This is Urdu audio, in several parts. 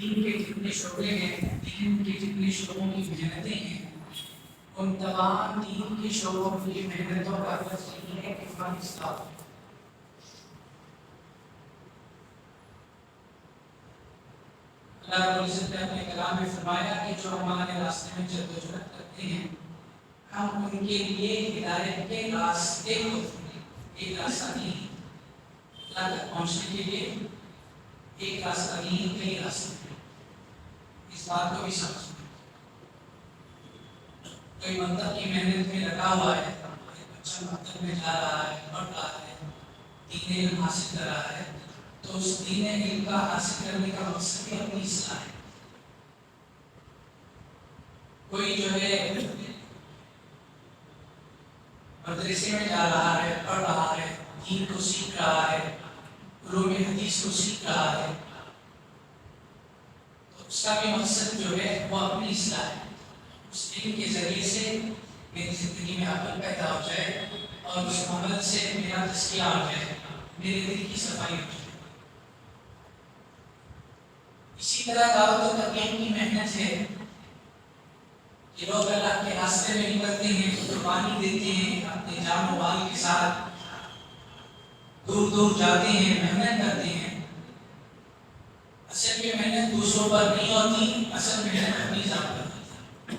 دین کے جتنے شعبے ہیں، دین کے جتنے شعبوں کی محنتیں ہیں، ان تمام دین کے شعبوں کی محنتوں کا عوض یہ ہے کہ ایمان اصلاح ہو۔ اللہ رب العزت نے اپنے کلام میں فرمایا کہ جو ہمارے راستے میں جدوجہد کرتے ہیں، ہم ان کے لیے ہدایت کے راستے کو ایک راستہ نہیں، اللہ تک پہنچنے کے لیے ایک راستہ نہیں، کئی راستے ہیں۔ اس بات کو بھی سمجھیں۔ کوئی مکتب کی محنت میں لگا ہوا ہے، بچہ مکتب میں جا رہا ہے، پڑھ رہا ہے، دین علم حاصل کر رہا ہے، تو اس دین علم کا حاصل کرنے کا مقصد بھی اپنی اصلاح ہے۔ کوئی جو ہے مدرسے میں جا رہا ہے، پڑھ رہا ہے، دین کو سیکھ رہا ہے، علوم حدیث کو سیکھ رہا ہے، تو اس کا بھی مقصد جو ہے وہ اپنی اصلاح ہے۔ اس علم کے ذریعے سے میری زندگی میں عمل پیدا ہو جائے اور اس عمل سے میرا تزکیہ ہو جائے، میرے دل کی صفائی ہو جائے۔ اسی طرح دعوت و تبلیغ کی محنت ہے کہ لوگ اللہ کے راستے میں نکلتے ہیں، قربانی دیتے ہیں، اپنے جان و مال کے ساتھ دور دور جاتے ہیں، محنت کرتے ہیں۔ اصل میں محنت دوسروں پر نہیں ہوتی، اصل محنت اپنی ذات پر ہوتی ہے۔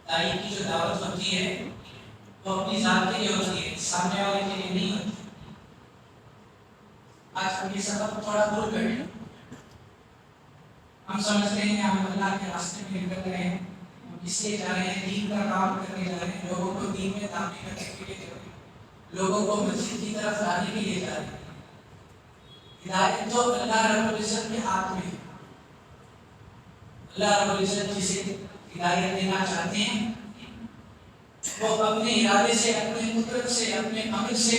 داعی کی جو دعوت ہوتی ہے وہ اپنی ذات کے لیے ہوتی ہے، سامنے والے کے لیے نہیں ہوتی۔ آج ہم یہ سبق تھوڑا بھول گئے۔ ہم سمجھتے ہیں ہم اللہ کے راستے میں نکل رہے ہیں، ہم اس لیے جا رہے ہیں، دین کا کام کرنے جا رہے ہیں، لوگوں کو دین میں داخل کرنے کے لیے جا رہے ہیں، لوگوں کو مسجد کی طرف لانے کے لیے جا رہے ہیں۔ ہدایت تو اللہ رب العزت کے ہاتھ میں ہے۔ اللہ رب العزت جسے ہدایت دینا چاہتے ہیں وہ اپنے ارادے سے، اپنے قدرت سے، اپنے عمل سے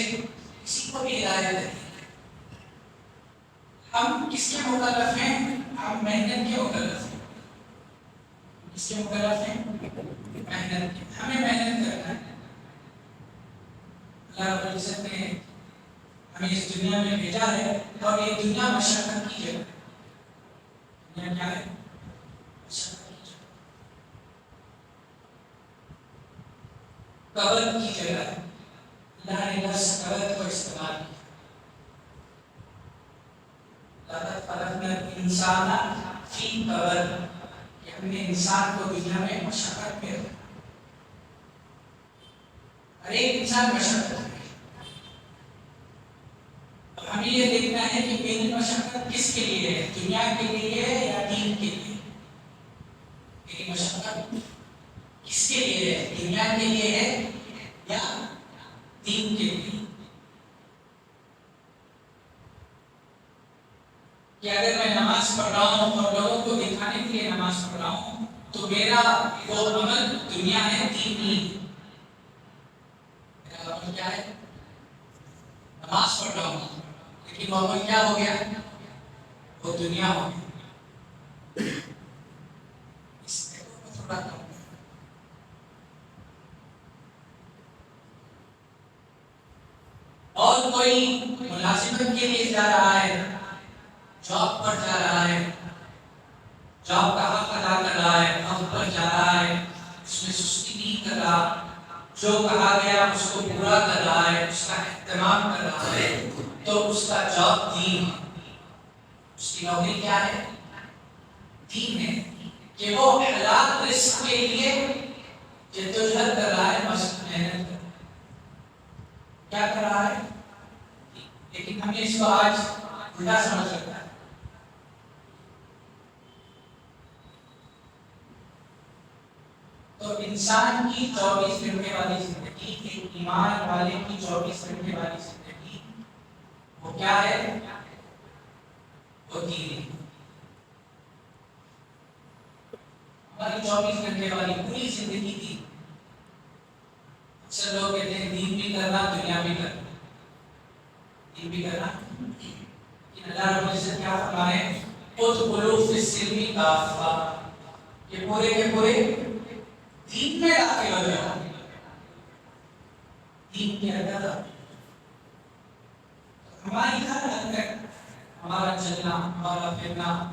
کسی کو بھی ہدایت دیتے ہیں۔ ہم کس کے مکلف ہیں؟ ہم محنت کے مکلف ہیں۔ کس کے مکلف ہیں؟ محنت کے۔ ہمیں محنت کرنا ہے۔ اللہ رب العزت نے ہمیں اس دنیا میں بھیجا ہے اور یہ دنیا مشقت کی جگہ ہے۔ دنیا کیا ہے؟ مشقت کی جگہ، قبر کی جگہ ہے۔ اللہ نے لفظ قبر کو استعمال کیا۔ لقد خلقنا الانسان فی کبد، کہ ہم نے انسان کو دنیا میں مشقت میں رکھا۔ ہر ایک انسان مشقت میں ہے۔ اب ہمیں یہ دیکھنا ہے کہ میری مشقت کس کے لیے ہے، دنیا کے لیے ہے یا دین کے لیے؟ میری مشقت کس کے لیے ہے، دنیا کے لیے ہے یا دین کے لیے؟ کہ اگر میں نماز پڑھ رہا ہوں اور لوگوں کو دکھانے کے لیے نماز پڑھ رہا ہوں تو میرا وہ عمل دنیا ہے، دین نہیں ہے۔ میرا عمل کیا ہے؟ نماز پڑھ رہا ہوں، لیکن وہ عمل کیا ہو گیا؟ وہ دنیا ہو گیا۔ اس کو تھوڑا کم کریں۔ اور کوئی ملازمت کے لیے جا رہا ہے، جاب پر جا رہا ہے، جاب کا حق ادا کر رہا ہے، حق پر جا رہا ہے، اس میں سستی نہیں کر رہا، جو کہا گیا اس کو پورا کر رہا ہے، اس کا اہتمام کر رہا ہے، تو اس کا جاب دین ہے۔ اس کی نوکری کیا ہے؟ دین ہے، کہ وہ حلال رزق کے لیے جدوجہد کر رہا ہے، محنت کر رہا ہے۔ کیا کر رہا ہے؟ لیکن ہم نے اس کو آج الٹا سمجھ رکھا ہے۔ تو انسان کی 24 گھنٹے والی زندگی، ایک ایمان والے کی 24 گھنٹے والی زندگی، وہ کیا ہے؟ وہ دین ہے۔ ہماری 24 گھنٹے والی پوری زندگی تھی۔ اکثر لوگ کہتے ہیں دین بھی کرنا، دنیا بھی کرنا، دین بھی کرنا، لیکن اللہ رب العزت کیا فرمائے؟ ادخلوا فی السلم کافہ، کہ پورے کے پورے دین میں داخل ہو جاؤ، دین کے اندر۔ ہماری ہر حرکت، ہمارا چلنا، ہمارا پھرنا،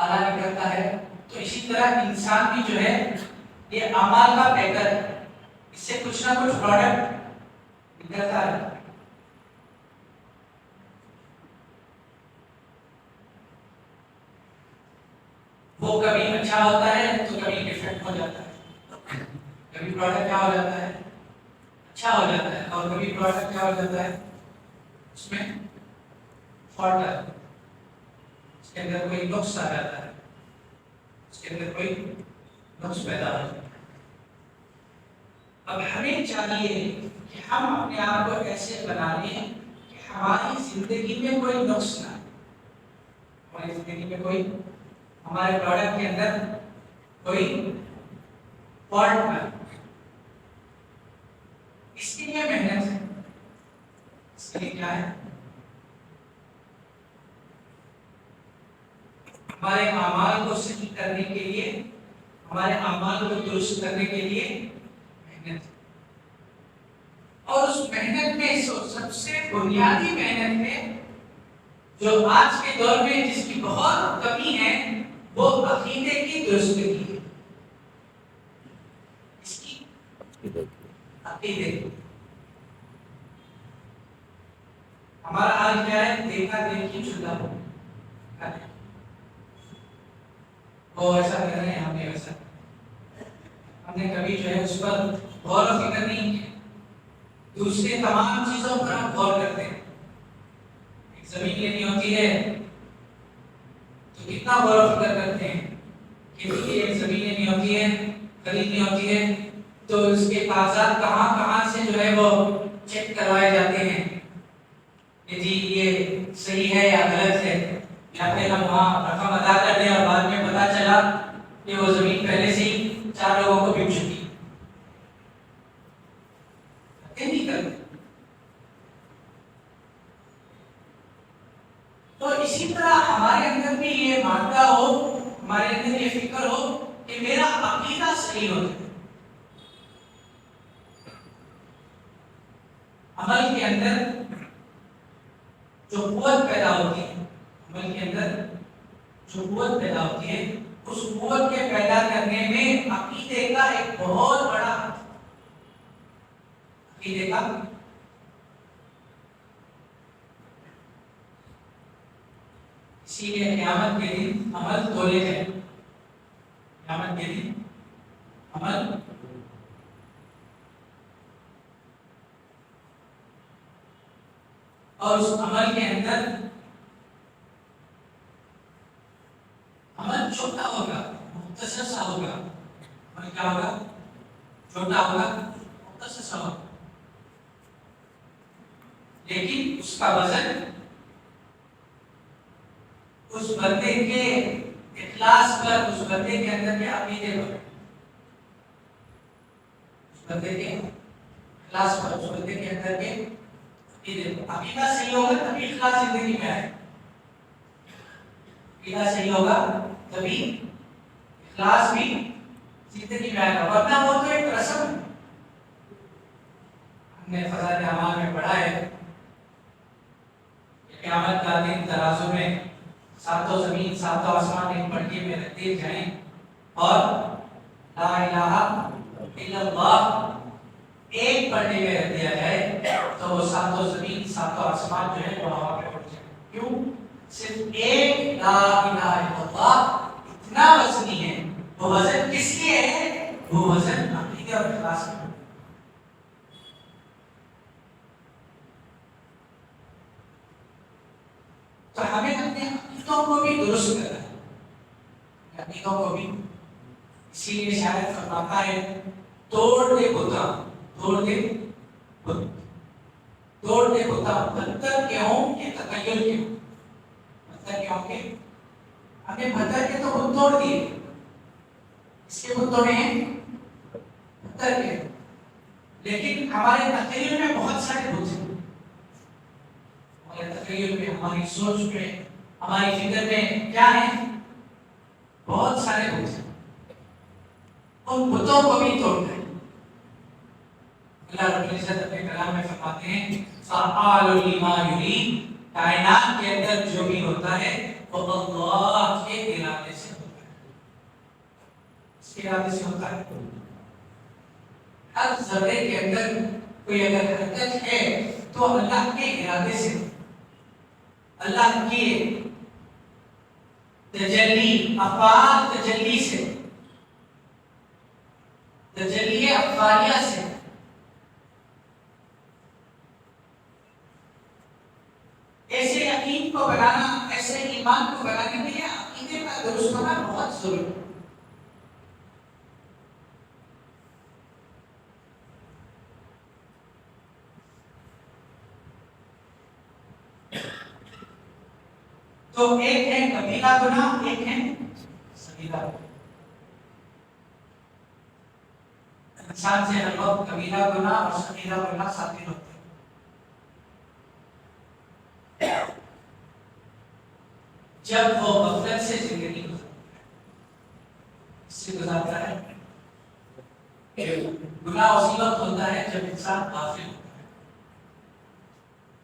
اعلیٰ نکلتا ہے. تو اسی طرح انسان بھی جو ہے یہ اعمال کا پیکر ہے، اس سے کچھ نہ کچھ پروڈکٹ نکلتا ہے. وہ کبھی اچھا ہوتا ہے تو کبھی ڈیفیکٹ ہو جاتا ہے. کبھی پروڈکٹ کیا ہو جاتا ہے؟ اچھا ہو جاتا ہے. اور کبھی پروڈکٹ کیا ہو جاتا ہے؟ اس میں فالٹ ہے، اس کے اندر کوئی نقص آ جاتا ہے، اس کے اندر کوئی نقص پیدا ہو جاتا ہے. اب ہمیں چاہیے کہ ہم اپنے آپ کو ایسے بنا لیں کہ ہماری زندگی میں کوئی نقص نہ آئے، ہماری زندگی میں کوئی، ہمارے پروڈکٹ کے اندر کوئی فالٹ نہ آئے. اس کے لیے محنت ہے. اس کے لیے کیا ہے؟ ہمارے اعمال کو صحیح کرنے کے لیے، ہمارے اعمال کو درست کرنے کے لیے محنت. اور اس محنت میں سب سے بنیادی محنت ہے جو آج کے دور میں جس کی بہت کمی ہے، وہ عقیدے کی درستگی ہے. اس کی عقیدے. ہمارا حال کیا ہے؟ دیکھا دیکھی چھوٹا ہو، وہ ایسا کر رہے ہیں، ہم نے ویسا، ہم نے کبھی جو ہے اس پر غور و فکر نہیں کیا. دوسرے تمام چیزوں پر ہم غور کرتے ہیں. ایک زمین لینی ہوتی ہے تو کتنا غور و فکر کرتے ہیں. کھیتی کی ایک زمین لینی ہوتی ہے، خریدنی ہوتی ہے، تو اس کے کاغذات کہاں کہاں سے جو ہے وہ چیک کروائے جاتے ہیں کہ جی یہ صحیح ہے یا غلط ہے، یا پھر ہم وہاں رقم ادا کر دیں اور بعد میں پتا چلا کہ وہ زمین پہلے سے ہی 4 لوگوں کو بک چکی. نہیں کرتے. تو اسی طرح ہمارے اندر بھی یہ مانتا ہو، ہمارے اندر یہ فکر ہو کہ میرا عقیدہ صحیح ہو جائے. عمل کے اندر جو قوت پیدا ہوتی ہے، عمل کے اندر جو قوت پیدا ہوتی ہے، اس قوت کے پیدا کرنے میں عقیدے کا ایک بہت بڑا، عقیدے کا اسی لیے قیامت کے دن عمل تولے جائیں. قیامت کے دن عمل اور اس عمل کے اندر عمل چھوٹا ہوگا، مختصر سا ہوگا. عمل کیا ہوگا؟ چھوٹا ہوگا، مختصر سا ہوگا، لیکن اس کا وزن اس بندے کے اخلاص پر، اس بندے کے اندر کے عقیدے پر، اس بندے کے اخلاص پر، اس بندے کے اندر کے عقیدے پر. عقیدہ صحیح ہوگا تبھی اخلاص زندگی میں آئے. عقیدہ صحیح ہوگا تبھی اخلاص بھی زندگی میں آئے گا، ورنہ وہ تو ایک رسم ہے. ہم نے فضائل اعمال میں پڑھا ہے کہ قیامت کا دن ترازو میں ساتوں زمین ساتوں آسمان ایک پٹی میں رکھ دیے جائیں اور لا الہ الا اللہ ایک پٹی میں رکھ دیا جائے تو وہ ساتوں زمین ساتوں آسمان جو ہے وہ ہوا میں اڑ جائے. کیوں؟ صرف ایک لا الہ الا اللہ اتنا وزنی ہے. وہ وزن کس لیے ہے؟ وہ وزن عقیدے اور اخلاص کا. تو ہمیں اپنے عقیدوں کو بھی درست کرنا ہے، عقیدوں کو بھی. اسی لیے شاید فرماتا ہے توڑ دے بتا، توڑ دے بتا، توڑ دے بتا. پتھر کے ہوں کہ تخیل کے ہوں، پتھر کے ہوں کہ ہم نے پتھر کے تو خود توڑ دیے، اس کے خود توڑے ہیں پتھر کے، لیکن ہمارے تخیل میں بہت سارے بت ہیں. ہمارے تخیل میں، ہماری سوچ میں، ہماری فکر میں کیا ہے؟ بہت سارے بت ہیں. ان بتوں کو بھی توڑنا ہے. اللہ رب العزت اپنے کلام میں فرماتے ہیں فعال لما یرید، کائنات کے اندر جو بھی ہوتا ہے وہ اللہ کے ارادے سے ہوتا ہے. اس کے ارادے سے ہوتا ہے. ہر ذرے کے اندر کوئی اگر حرکت ہے تو اللہ کے ارادے سے، اللہ کی تجلی افعال تجلی سے، تجلی افعالیہ سے. ایسے یقین کو بنانا، ایسے ایمان کو بنانے کے لیے عقیدے کا درست ہونا بہت ضروری ہے. تو ایک ہے کبیرہ گناہ، ایک ہے صغیرہ گناہ. انسان سے ہر وقت کبیرہ گناہ اور صغیرہ گناہ صادر ہوتے ہیں جب وہ غفلت سے زندگی گزارتا ہے. گناہ اسی وقت ہوتا ہے جب انسان غافل ہوتا ہے.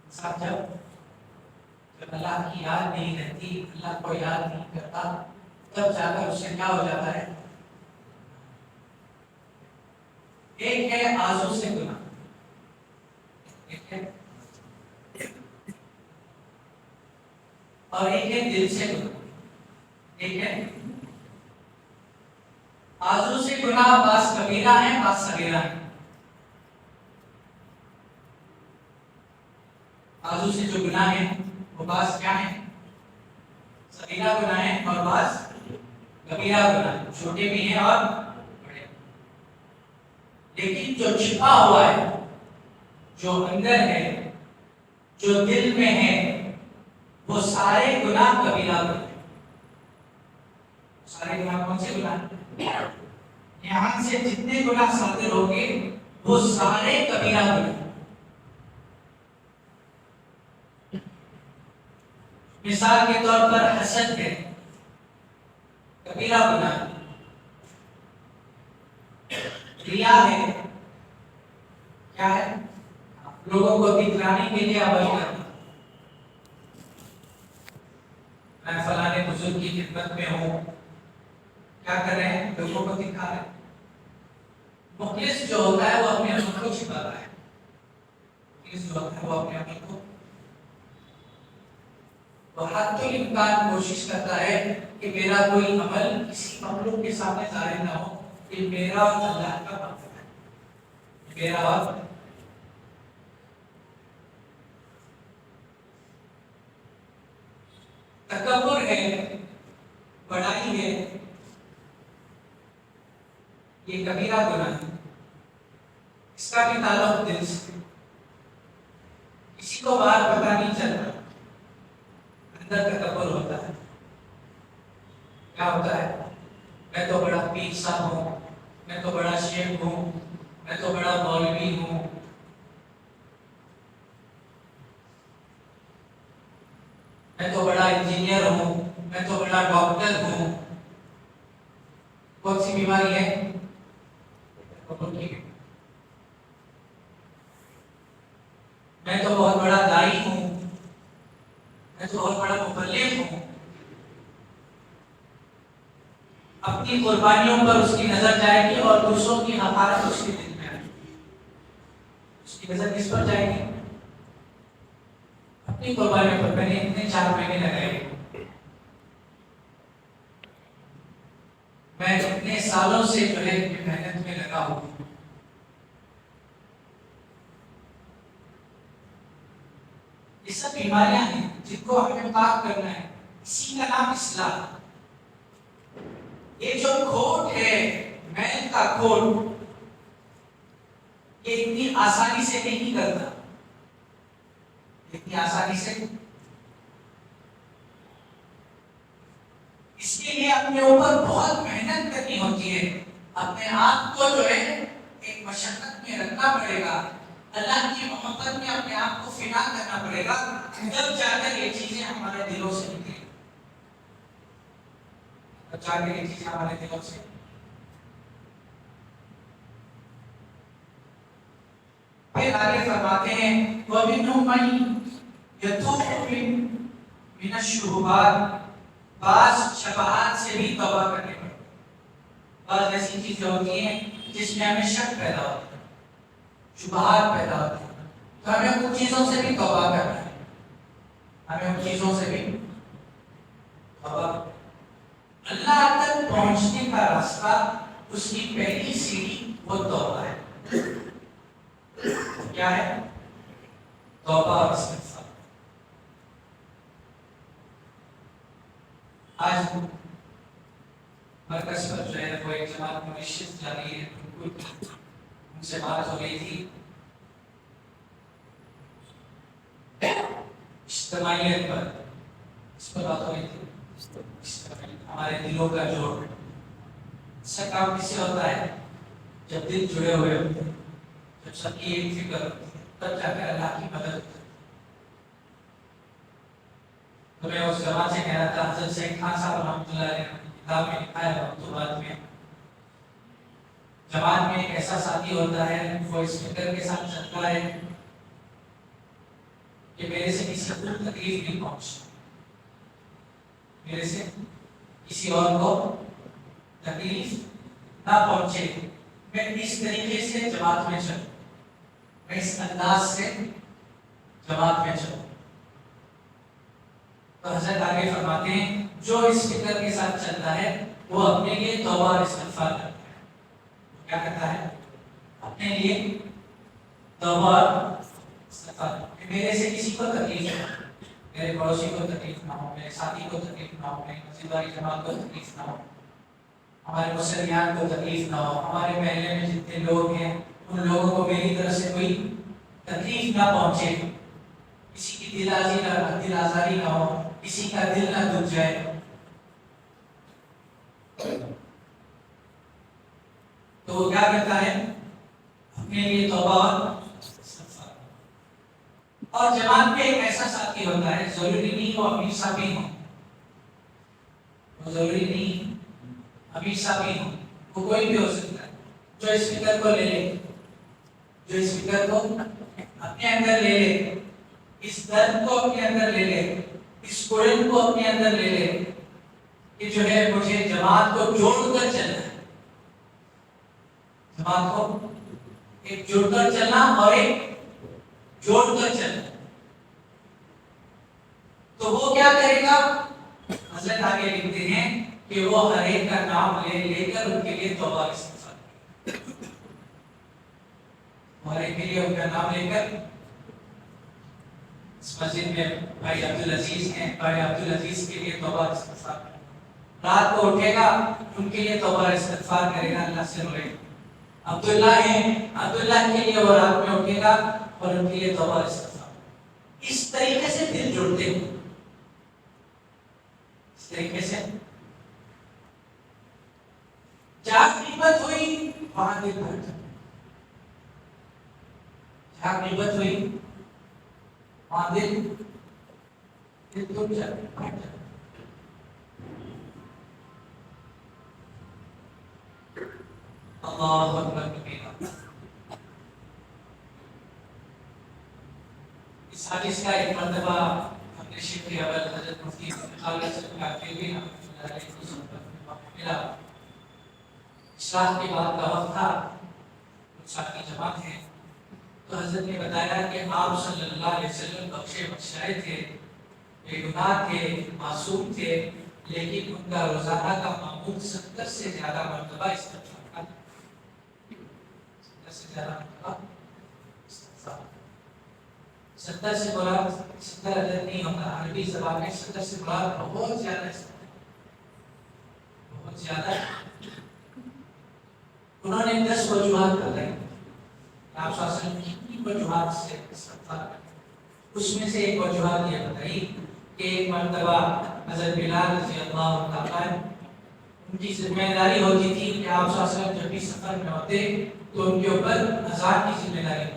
انسان جب اللہ کی یاد نہیں رہتی، اللہ کو یاد نہیں کرتا، تب جا کر اس سے کیا ہو جاتا ہے. ایک ہے آرزو سے گناہ، ایک ہے اور ایک ہے دل سے گناہ. ایک ہے آرزو سے گناہ، بعض کبیرہ ہیں بعض صغیرہ ہیں. آرزو سے جو گناہ ہیں وہ بعض کیا ہیں؟ صغیرہ گناہ ہیں اور بعض کبیرہ گناہ، چھوٹے بھی ہیں اور بڑے. لیکن جو چھپا ہوا ہے، جو اندر ہے، جو دل میں ہے، وہ سارے گناہ کبیرہ گناہ. سارے گناہ کون سے گناہ؟ یہاں سے جتنے گناہ صادر ہوں گے وہ سارے کبیرہ گناہ. مثال کے طور پر حسد ہے، کبیرہ گناہ. ریا ہے، کیا ہے؟ لوگوں کو دکھلانے کے لیے عمل کرنا. میں فلانے بزرگ کی خدمت میں ہوں، کیا کر رہے ہیں؟ لوگوں کو دکھا رہے ہیں. مخلص جو ہوتا ہے وہ اپنے عمل کو چھپاتا ہے. مخلص جو ہوتا ہے وہ اپنے عمل کو حد الامکان کوشش کرتا ہے کہ میرا کوئی عمل کسی مخلوق کے سامنے ظاہر نہ ہو کہ میرا اور اللہ کا معاملہ ہے. میرا اور تکبر ہے، بڑائی ہے، یہ کبیرہ گناہ ہے. اس کا بھی تعلق دل سے. کسی کو بات پتہ نہیں چلتا، اندر تکبر ہوتا ہے. کیا ہوتا ہے؟ میں تو بڑا پیر صاحب ہوں، میں تو بڑا شیخ ہوں، میں تو بڑا مولوی ہوں. میں تو بڑا انجینئر ہوں، میں تو بڑا ڈاکٹر ہوں. کون سی بیماری ہے؟ میں تو بہت بڑا دائی ہوں، میں تو بہت بڑا مبلغ ہوں. اپنی قربانیوں پر اس کی نظر جائے گی اور دوسروں کی حقارت اس کے دل میں آئے گی. اس کی نظر کس پر جائے گی؟ اپنی قربانیوں پر. میں نے اتنے 4 مہینے لگائے، میں اتنے سالوں سے جو ہے محنت میں لگا ہوں. یہ سب بیماریاں ہیں جن کو ہمیں پاک کرنا ہے. اسی کا نام اصلاح. یہ جو کھوٹ ہے، میل کا کھوٹ، یہ اتنی آسانی سے نہیں کرتا. اتنی آسانی سے اس کے لیے اپنے اوپر بہت محنت کرنی ہوتی ہے. اپنے آپ کو جو ہے ایک مشقت میں رکھنا پڑے گا. اللہ کی محبت میں اپنے آپ کو فنا کرنا پڑے گا، جب جا کر یہ چیزیں ہمارے دلوں سے نکلیں. جب جا کر یہ چیزیں ہمارے دلوں سے. پھر آگے فرماتے ہیں وَمِنْهُمْ مَن يَتُوبُ مِنَ الشُّبُهَاتِ بعض شبہات سے بھی توبہ کرنے پڑتے ہیں. بعض ایسی چیزیں ہوتی ہیں جس میں ہمیں شک پیدا ہوتا ہے، شبہات پیدا ہوتے ہیں، تو ہمیں ان چیزوں سے بھی توبہ کرنا ہے. ہمیں ان چیزوں سے بھی توبہ. اللہ تک پہنچنے کا راستہ، اس کی پہلی سیڑھی وہ توبہ ہے. کیا ہے؟ توبہ اور استغفار. آج مرکز پر جو ہے وہ ایک جماعت مشرف جا رہی ہے، ان سے بات ہو رہی تھی اجتماعیت پر. اس پر بات ہو رہی تھی ہمارے دلوں کا جوڑ. اس کا کام کس سے ہوتا ہے؟ جب دل جڑے ہوئے ہوتے ہیں، جب سب کی ایک فکر ہوتی ہے، تب جا کر اللہ کی مدد ہوتی ہے. تو میں اس جماعت سے کہہ رہا تھا، حضرت شیخ خان صاحب رحمۃ اللہ علیہ نے کتاب میں لکھا ہے مکتوبات میں، جماعت میں ایک ایسا ساتھی ہوتا ہے وہ اس فکر کے ساتھ چلتا ہے کہ میرے سے کسی کو تکلیف نہیں پہنچ، میرے سے کسی اور کو تکلیف نہ پہنچے. میں اس طریقے سے جماعت میں چلوں، میں اس انداز سے جماعت میں چلوں. تو حضرت آگے فرماتے ہیں جو اس فکر کے ساتھ چلتا ہے وہ اپنے لیے توبہ اور استغفار کرتا ہے. کیا کرتا ہے؟ اپنے لیے توبہ اور استغفار. میرے سے کسی کو تکلیف نہ ہو، میرے پڑوسی کو تکلیف نہ ہو، میرے ساتھی کو تکلیف نہ ہو، میری مسجد والی جماعت کو تکلیف نہ ہو، ہمارے مسلمان کو تکلیف نہ ہو، ہمارے محلے میں جتنے لوگ ہیں ان لوگوں کو میری طرف سے کوئی تکلیف نہ پہنچے، کسی کی دل آزاری نہ ہو، کسی کا دل نہ دکھ جائے. تو وہ کیا کرتا ہے؟ اپنے لیے توبہ اور جماعت میں ایک ایسا ساتھی ہوتا ہے، ضروری نہیں وہ امیر صاحب ہی ہو، وہ ضروری نہیں امیر صاحب ہی ہو، وہ کوئی بھی ہو سکتا ہے، جو اس فکر کو لے لے، جو اس فکر کو اپنے اندر لے لے، اس درد کو اپنے اندر لے لے، اس قرن کو اپنے اندر لے لے کہ جو ہے مجھے جماعت کو جوڑ کر چلنا ہے. جماعت کو ایک جڑ کر چلنا اور ایک جوڑ کر چلنا. تو وہ کیا کرے گا؟ حضرت آگے لکھتے ہیں کہ وہ ہر ایک کا نام لے لے کر ان کے لیے توبہ استغفار کرے گا. ہر ایک کے لیے ان کا نام لے کر، اس مسجد میں بھائی عبدالعزیز ہیں، بھائی عبدالعزیز کے لیے توبہ استغفار کرے گا. رات کو اٹھے گا ان کے لیے توبہ استغفار کرے گا، اللہ سے روئے گا. عبداللہ ہیں، عبداللہ کے لیے وہ رات میں اٹھے گا اور ان کے لیے توبہ استغفار. اس طریقے سے دل جڑتے ہیں، اس طریقے سے. جہاں غیبت ہوئی وہاں دل بھر جاتا، جہاں غیبت ہوئی وہاں دل دکھ جاتا. اللہ اکبر کبیرہ. اس حدیث کا ایک مرتبہ ہم نے شیخ اول حضرت مفتی خالد صاحب کا بھی ملا. شاہ کی بات کا وقت تھا، ساتھی جماعت ہے، تو حضرت نے بتایا کہ آپ صلی اللہ علیہ وسلم بخشے بخشائے تھے، بے گناہ تھے، معصوم تھے، لیکن ان کا روزانہ کا معمول 70 سے زیادہ مرتبہ استغفار کا. 70 سے زیادہ مرتبہ استغفار. 70 سے مراد 70 عدد نہیں ہوتا، عربی زبان میں 70 سے مراد بہت زیادہ استغفار، بہت زیادہ. انہوں نے 10 وجوہات بتائی، آپ صلی اللہ علیہ وسلم کی وجوہات سے استغفار کرتے. اس میں سے ایک وجوہات یہ بتائی کہ ایک مرتبہ حضرت بلال رضی اللہ تعالیٰ ان کی ذمہ داری ہوتی تھی کہ آپ صلی اللہ علیہ وسلم جب بھی سفر میں ہوتے تو ان کے اوپر اذان کی ذمہ داری ہوتی.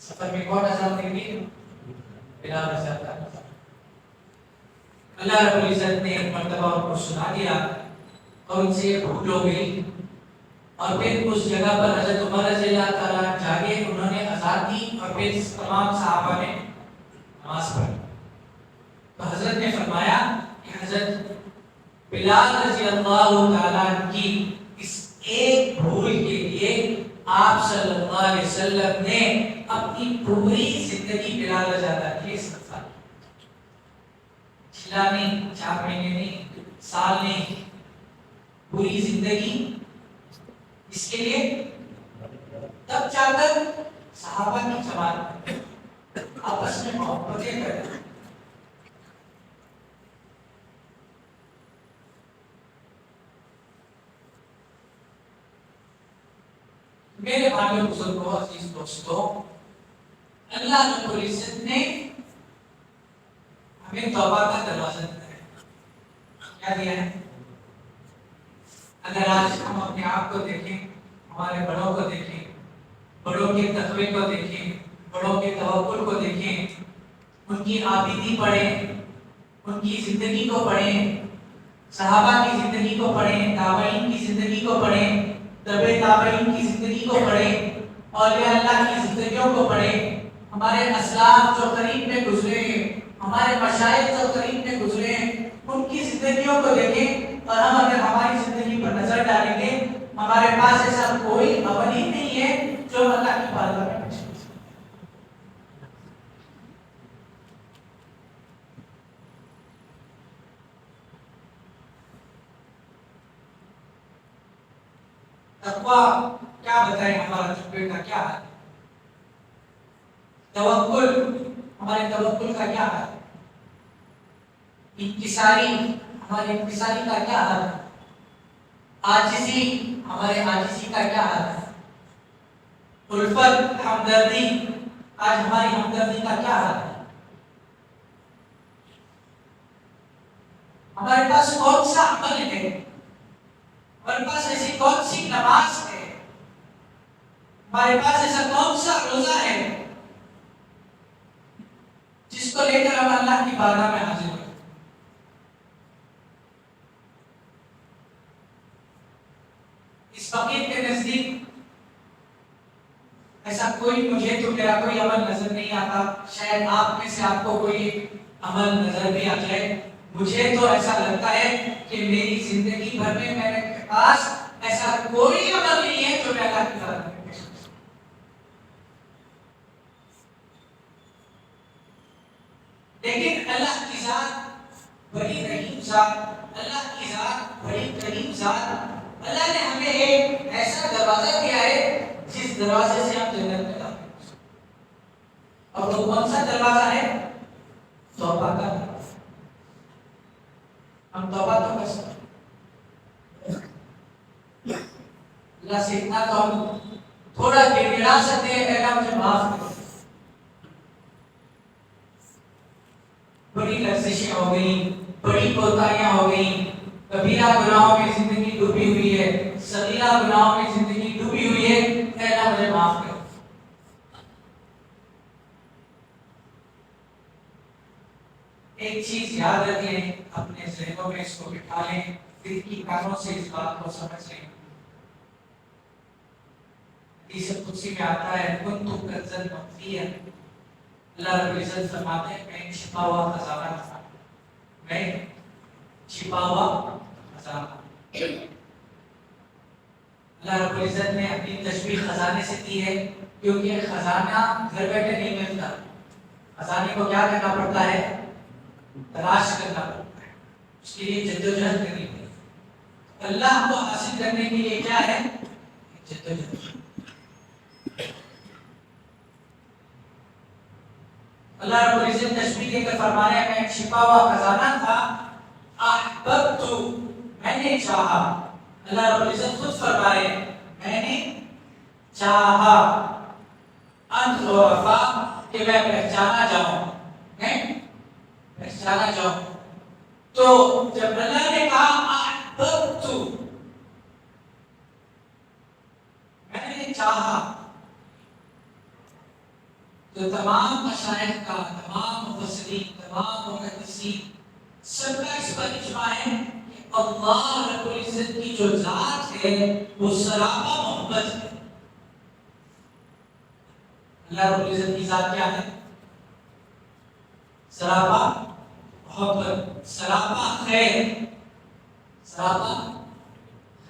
سفر میں کون اذان دیں گے؟ بلال رضی اللہ تعالیٰ. اللہ رب العزت نے ایک مرتبہ ان کو سنا دیا اور ان سے یہ بھول ہو گئی، اور پھر اس جگہ پر حضرت عمر رضی اللہ تعالیٰ جاگے، انہوں نے اذان دی اور پھر تمام صحابہ نے نماز پڑھی. تو حضرت نے فرمایا کہ حضرت بلال رضی اللہ تعالیٰ کی اس ایک بھول کے لیے آپ صلی اللہ علیہ وسلم نے اپنی پوری زندگی بلال رضی اللہ کے ساتھ چھلا نہیں، 4 مہینے نہیں، سال نہیں، پوری زندگی اس کے لیے تب جا کر صحابہ کی جماعت آپس میں محبتیں کریں. میرے بھائیوں بزرگوں عزیز دوستوں، اللہ رب العزت نے ہمیں توبہ کا دروازہ دیا ہے. کیا دیا ہے؟ اگر آج ہم اپنے آپ کو دیکھیں، ہمارے بڑوں کو دیکھیں، بڑوں کے تقوی کو دیکھیں، بڑوں کے توکل کو دیکھیں، ان کی عابدی پڑھیں، ان کی زندگی کو پڑھیں، صحابہ کی زندگی کو پڑھیں، تابعین کی زندگی کو پڑھیں، تبع تابعین کی زندگی کو پڑھیں، اولیاء اللہ کی زندگیوں کو پڑھیں، ہمارے اسلاف جو قریب میں گزرے ہیں، ہمارے مشائخ جو قریب میں گزرے ہیں، ان کی زندگیوں کو دیکھیں. اور ہم اگر ہماری زندگی پر نظر ڈالیں گے، ہمارے پاس ایسا کوئی عمل ہی نہیں ہے جو اللہ کی بارگاہ میں پیش کر سکے. تقویٰ کیا بتائیں، ہمارا تقوی کا کیا ہے؟ توکل، ہمارے توکل کا کیا ہے؟ انکساری، ہمارے انکساری کا کیا حال ہے؟ عاجزی، ہمارے عاجزی کا کیا حال ہے؟ الفت، ہمدردی، آج ہماری ہمدردی کا کیا حال ہے؟ ہمارے پاس کون سا عمل ہے؟ ہمارے پاس ایسی کون سی نماز ہے؟ ہمارے پاس ایسا کون سا روزہ ہے جس کو لے کر ہم اللہ کی بارگاہ میں حاضر ہوئے؟ اس فقیر کے نزدیک ایسا کوئی، مجھے تو میرا کوئی عمل نظر نہیں آتا، شاید آپ میں سے آپ کو کوئی عمل نظر بھی آ جائے. مجھے تو ایسا لگتا ہے کہ میری زندگی بھر میں میرے پاس ایسا کوئی عمل نہیں ہے جو میں اللہ کی بارگاہ میں پیش کر سکوں. لیکن اللہ کی ذات بڑی رحیم ذات، اللہ کی ذات بڑی کریم ذات، اللہ نے ہمیں ایک ایسا دروازہ دیا ہے جس دروازے سے ہم جنت میں داخل ہو سکتے. اور وہ کون سا دروازہ ہے؟ توبہ کا دروازہ. ہم توبہ تو کر سکتے ہیں، اللہ سے اتنا تو ہم تھوڑا گڑگڑا سکتے ہیں، اللہ مجھے معاف کر. بڑی لرزشیں ہو گئی، بڑی کوتاہیاں ہو گئی، کبیرہ گناہوں میں زندگی ڈوبی ہوئی ہے، صغیرہ گناہوں میں زندگی ڈوبی ہوئی ہے، اے اللہ مجھے معاف کر. ایک چیز یاد رکھیں، اپنے ذہنوں میں اس کو بٹھا لیں، دل کی کانوں سے اس بات کو سمجھ لیں. حدیث قدسی میں آتا ہے کنت کنزا مخفیا، اللہ رب العزت فرماتے ہیں میں چھپا ہوا خزانہ تھا، میں چھپا ہوا خزانہ. اللہ رب العزت نے اپنی تشبیہ خزانے سے کی ہے، کیونکہ خزانہ گھر بیٹھے نہیں ملتا. خزانے کو کیا کرنا پڑتا ہے؟ تلاش کرنا پڑتا ہے، اس کے لیے جدوجہد کرنی پڑتی ہے. اللہ کو حاصل کرنے کے لیے کیا ہے؟ جدوجہد. اللہ رب العزت تشبیہ دے کر فرما رہے ہیں میں چھپا ہوا خزانہ تھا، احببت، میں نے چاہا. اللہ رب العزت خود فرما رہے ہیں میں نے چاہا ان عرفا، کہ میں پہچانا جاؤں، میں پہچانا جاؤں. تو جب اللہ نے کہا احببت، میں نے چاہا، تو تمام مشائخ کا، تمام مفسرین، تمام محدثین سب کا اس پر اجماع ہے کہ اللہ رب العزت کی جو ذات ہے وہ سراپا محبت ہے. اللہ رب العزت کی ذات کیا ہے؟ سراپا محبت، سراپا خیر. سراپا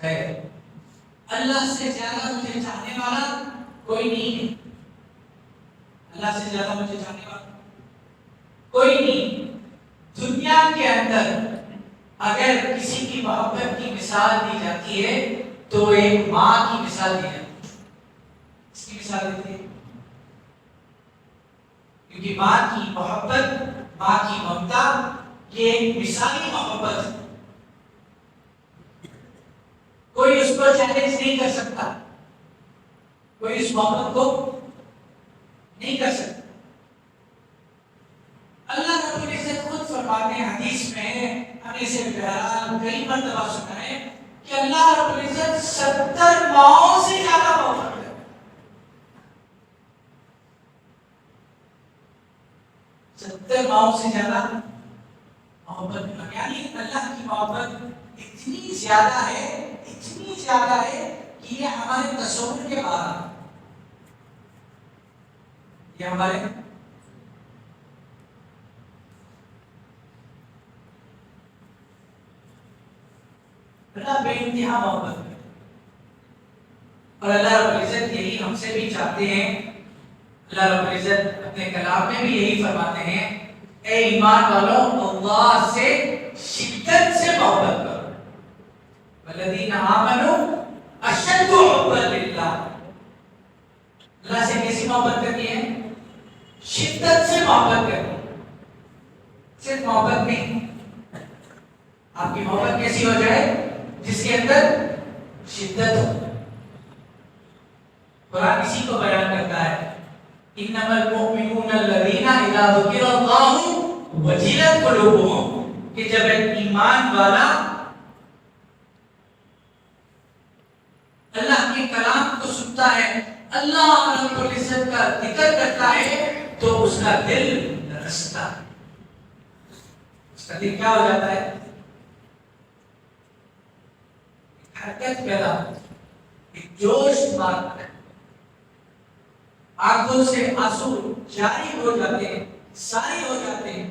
ہے۔ اللہ سے زیادہ مجھے چاہنے والا کوئی نہیں ہے، اللہ سے زیادہ مجھے چاہنے والا کوئی نہیں۔ دنیا کے اندر اگر کسی کی محبت کی مثال دی جاتی ہے تو ایک ماں کی مثال دی جاتی ہے۔ اس کی مثال دیتی ہے کیونکہ ماں کی محبت، ماں کی ممتا، یہ ایک مثالی محبت ہے۔ کوئی اس کو چیلنج نہیں کر سکتا، کوئی اس محبت کو نہیں کر سکتا۔ اللہ رب العزت خود فرماتے ہیں حدیث میں، ہم اسے بہرحال کئی مرتبہ سنا ہے کہ اللہ رب العزت 70 ماؤں سے زیادہ محبت ہے۔ 70 ماؤں سے زیادہ محبت، یعنی اللہ کی محبت اتنی زیادہ ہے، اتنی زیادہ ہے کہ یہ ہمارے تصور کے باہر ہے۔ یہ ہمارے اللہ بے انتہا محبت ہے، اور اللہ رب العزت یہی ہم سے بھی چاہتے ہیں۔ اللہ رب العزت اپنے کلام میں بھی یہی فرماتے ہیں، اے ایمان والوں اللہ سے شدت سے محبت کرو، والذین آمنوا اشد حبا للہ۔ اللہ سے کیسی محبت کرنی ہے؟ شدت سے محبت کرنی ہے، صرف محبت نہیں۔ آپ کی محبت کیسی ہو جائے؟ جس کے اندر شدت ہو۔ قرآن اسی کو بیان کرتا ہے، انما المؤمنون الذین اذا ذکر اللہ وجلت قلوبهم، کہ جب ایک ایمان والا اللہ کے کلام کو سنتا ہے، اللہ رب العزت کا ذکر کرتا ہے، تو اس کا دل لرزتا ہے، اس کا دل کیا ہو جاتا ہے؟ حرکت پیدا ہوتی ہے، ایک جوش مارتا ہے، آنکھوں سے آنسو جاری ہو جاتے ہیں، ساری ہو جاتے ہیں،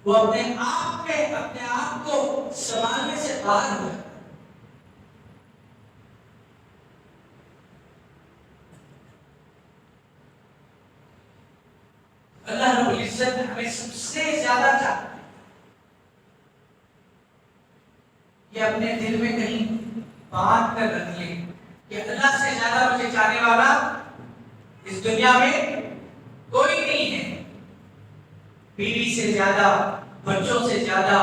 وہ اپنے آپ کو سنبھالنے سے باہر ہو جاتا ہے۔ اللہ رب العزت ہمیں سب سے زیادہ چاہتا ہے، یہ اپنے دل میں کہیں باندھ کر رکھ لیں کہ اللہ سے زیادہ مجھے چاہنے والا اس دنیا میں کوئی نہیں ہے۔ بیوی سے زیادہ، بچوں سے زیادہ،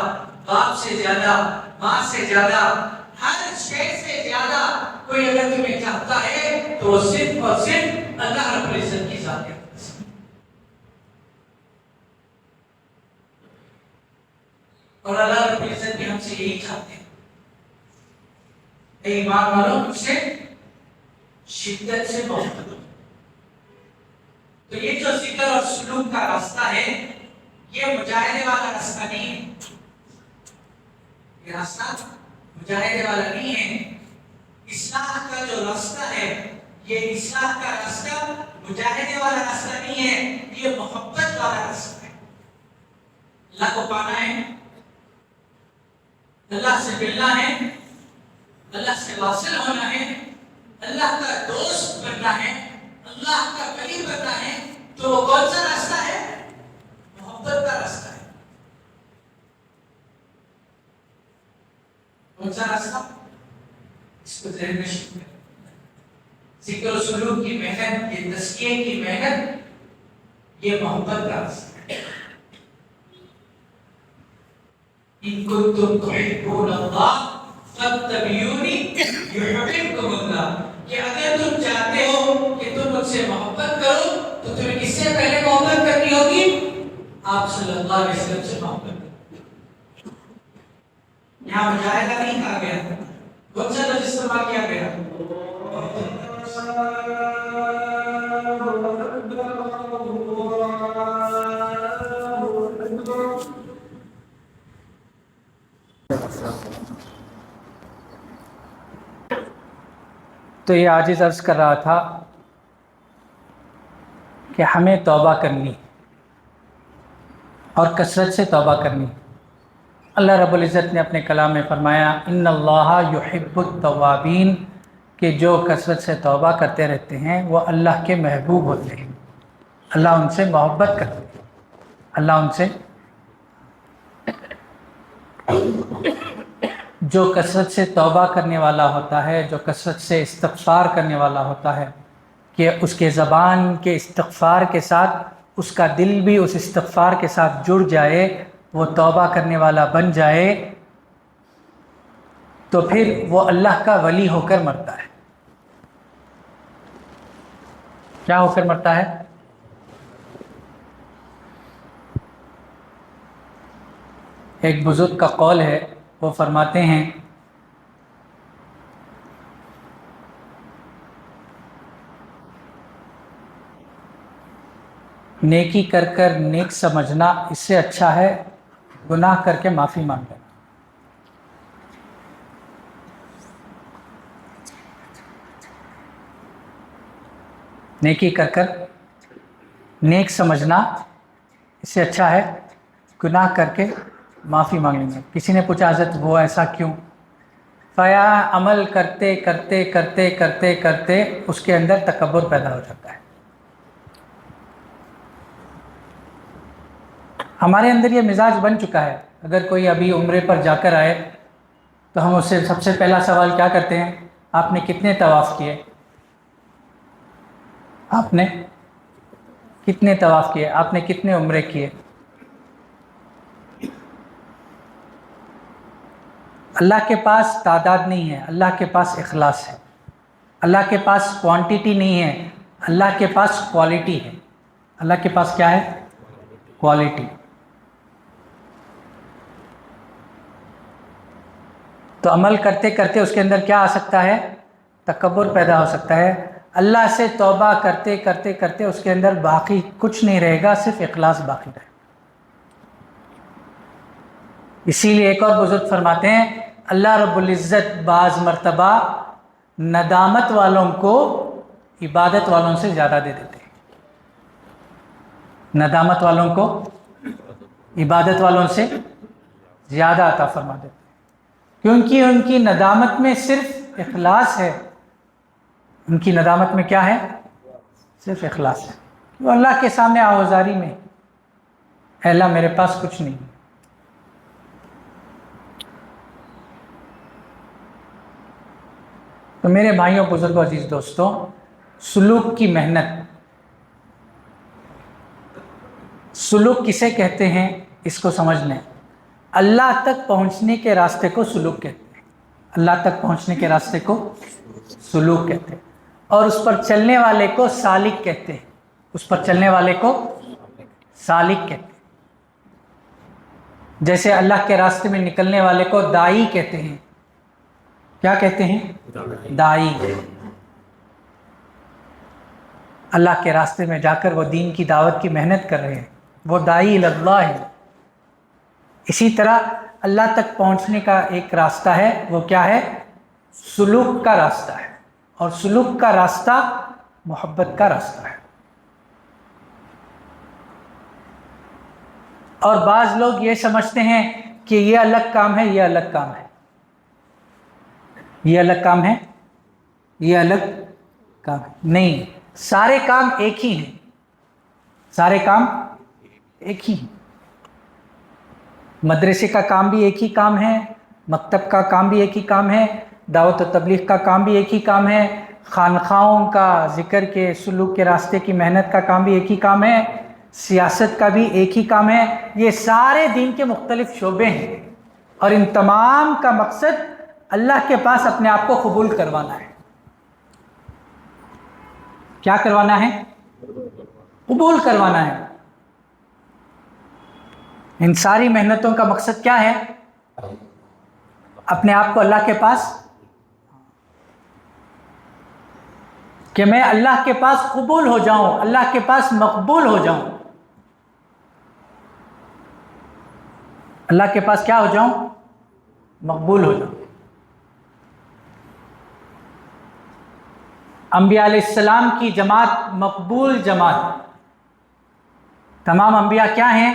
باپ سے زیادہ، ماں سے زیادہ، ہر شے سے زیادہ کوئی اگر تمہیں چاہتا ہے تو وہ صرف اور صرف اللہ رب العزت کی ذات ہے۔ اور اللہ رب العزت بھی ہم سے یہی چاہتے ہیں، اے ایمان والوں مجھ سے شدت سے محبت کرو۔ تو یہ جو ذکر اور سلوک کا راستہ ہے، یہ مجاہدے والا راستہ نہیں ہے، یہ راستہ مجاہدے والا نہیں ہے۔ اصلاح کا جو راستہ ہے، یہ اصلاح کا راستہ مجاہدے والا راستہ نہیں ہے، یہ محبت والا راستہ ہے۔ اللہ کو پانا ہے، اللہ سے ملنا ہے، اللہ سے واصل ہونا ہے، اللہ کا دوست بننا ہے، اللہ کا قریب بننا ہے، تو وہ کون سا راستہ ہے؟ محبت کا راستہ ہے۔ کون سا راستہ؟ اس کو ذہن میں شامل کریں۔ ذکر و سلوک کی محنت، یہ تزکیے کی محنت، یہ محبت کا راستہ ہے۔ ان کنتم تحبون اللہ فاتبعونی یحببکم اللہ، کہ اگر تم چاہتے ہو کہ تم مجھ سے محبت کرو تو تمہیں کس سے پہلے محبت کرنی ہوگی؟ آپ صلی اللہ علیہ وسلم سے محبت کرو۔ یہاں مجاہدہ نہیں کہا گیا، کون سا لفظ استعمال کیا گیا؟ تو یہ عاجز عرض کر رہا تھا کہ ہمیں توبہ کرنی اور کثرت سے توبہ کرنی، اللہ رب العزت نے اپنے کلام میں فرمایا ان اللہ یحب التوابین کہ جو کثرت سے توبہ کرتے رہتے ہیں وہ اللہ کے محبوب ہوتے ہیں، اللہ ان سے محبت کرتے ہیں، اللہ ان سے جو کثرت سے توبہ کرنے والا ہوتا ہے، جو کثرت سے استغفار کرنے والا ہوتا ہے کہ اس کے زبان کے استغفار کے ساتھ اس کا دل بھی اس استغفار کے ساتھ جڑ جائے، وہ توبہ کرنے والا بن جائے، تو پھر وہ اللہ کا ولی ہو کر مرتا ہے۔ کیا ہو کر مرتا ہے؟ ایک بزرگ کا قول ہے، وہ فرماتے ہیں نیکی کر کر نیک سمجھنا اس سے اچھا ہے گناہ کر کے معافی مانگ لینا۔ نیکی کر کر نیک سمجھنا اس سے اچھا ہے گناہ کر کے معافی مانگ لینا۔ کسی نے پوچھا حضرت وہ ایسا کیوں؟ فیا عمل کرتے کرتے کرتے کرتے کرتے اس کے اندر تکبر پیدا ہو جاتا ہے۔ ہمارے اندر یہ مزاج بن چکا ہے، اگر کوئی ابھی عمرے پر جا کر آئے تو ہم اس سے سب سے پہلا سوال کیا کرتے ہیں؟ آپ نے کتنے طواف کیے؟ آپ نے کتنے طواف کیے؟ آپ نے کتنے عمرے کیے؟ اللہ کے پاس تعداد نہیں ہے، اللہ کے پاس اخلاص ہے۔ اللہ کے پاس کوانٹیٹی نہیں ہے، اللہ کے پاس کوالٹی ہے۔ اللہ کے پاس کیا ہے؟ کوالٹی۔ تو عمل کرتے کرتے اس کے اندر کیا آ سکتا ہے؟ تکبر پیدا ہو سکتا ہے۔ اللہ سے توبہ کرتے کرتے کرتے اس کے اندر باقی کچھ نہیں رہے گا، صرف اخلاص باقی رہے گا۔ اسی لیے ایک اور بزرگ فرماتے ہیں اللہ رب العزت بعض مرتبہ ندامت والوں کو عبادت والوں سے زیادہ دے دیتے ہیں۔ ندامت والوں کو عبادت والوں سے زیادہ عطا فرما دیتے ہیں، کیونکہ ان کی ندامت میں صرف اخلاص ہے۔ ان کی ندامت میں کیا ہے؟ صرف اخلاص ہے۔ وہ اللہ کے سامنے آوازاری میں، اے اللہ میرے پاس کچھ نہیں۔ تو میرے بھائیوں، بزرگوں، عزیز دوستوں، سلوک کی محنت، سلوک کسے کہتے ہیں اس کو سمجھ لیں۔ اللہ تک پہنچنے کے راستے کو سلوک کہتے ہیں۔ اللہ تک پہنچنے کے راستے کو سلوک کہتے ہیں، اور اس پر چلنے والے کو سالک کہتے ہیں۔ اس پر چلنے والے کو سالک کہتے ہیں۔ جیسے اللہ کے راستے میں نکلنے والے کو دائی کہتے ہیں۔ کیا کہتے ہیں؟ دائی۔ اللہ کے راستے میں جا کر وہ دین کی دعوت کی محنت کر رہے ہیں، وہ دائی اللہ ہے۔ اسی طرح اللہ تک پہنچنے کا ایک راستہ ہے، وہ کیا ہے؟ سلوک کا راستہ ہے، اور سلوک کا راستہ محبت کا راستہ ہے۔ اور بعض لوگ یہ سمجھتے ہیں کہ یہ الگ کام ہے، یہ الگ کام ہے، یہ الگ کام ہے، یہ الگ کام ہے۔ نہیں، سارے کام ایک ہی ہیں، سارے کام ایک ہی ہیں۔ مدرسے کا کام بھی ایک ہی کام ہے، مکتب کا کام بھی ایک ہی کام ہے، دعوت و تبلیغ کا کام بھی ایک ہی کام ہے، خانقاہوں کا ذکر کے سلوک کے راستے کی محنت کا کام بھی ایک ہی کام ہے، سیاست کا بھی ایک ہی کام ہے۔ یہ سارے دین کے مختلف شعبے ہیں، اور ان تمام کا مقصد اللہ کے پاس اپنے آپ کو قبول کروانا ہے۔ کیا کروانا ہے؟ قبول کروانا ہے۔ ان ساری محنتوں کا مقصد کیا ہے؟ اپنے آپ کو اللہ کے پاس، کہ میں اللہ کے پاس قبول ہو جاؤں، اللہ کے پاس مقبول ہو جاؤں۔ اللہ کے پاس کیا ہو جاؤں؟ مقبول ہو جاؤں۔ انبیاء علیہ السلام کی جماعت مقبول جماعت۔ تمام انبیاء کیا ہیں؟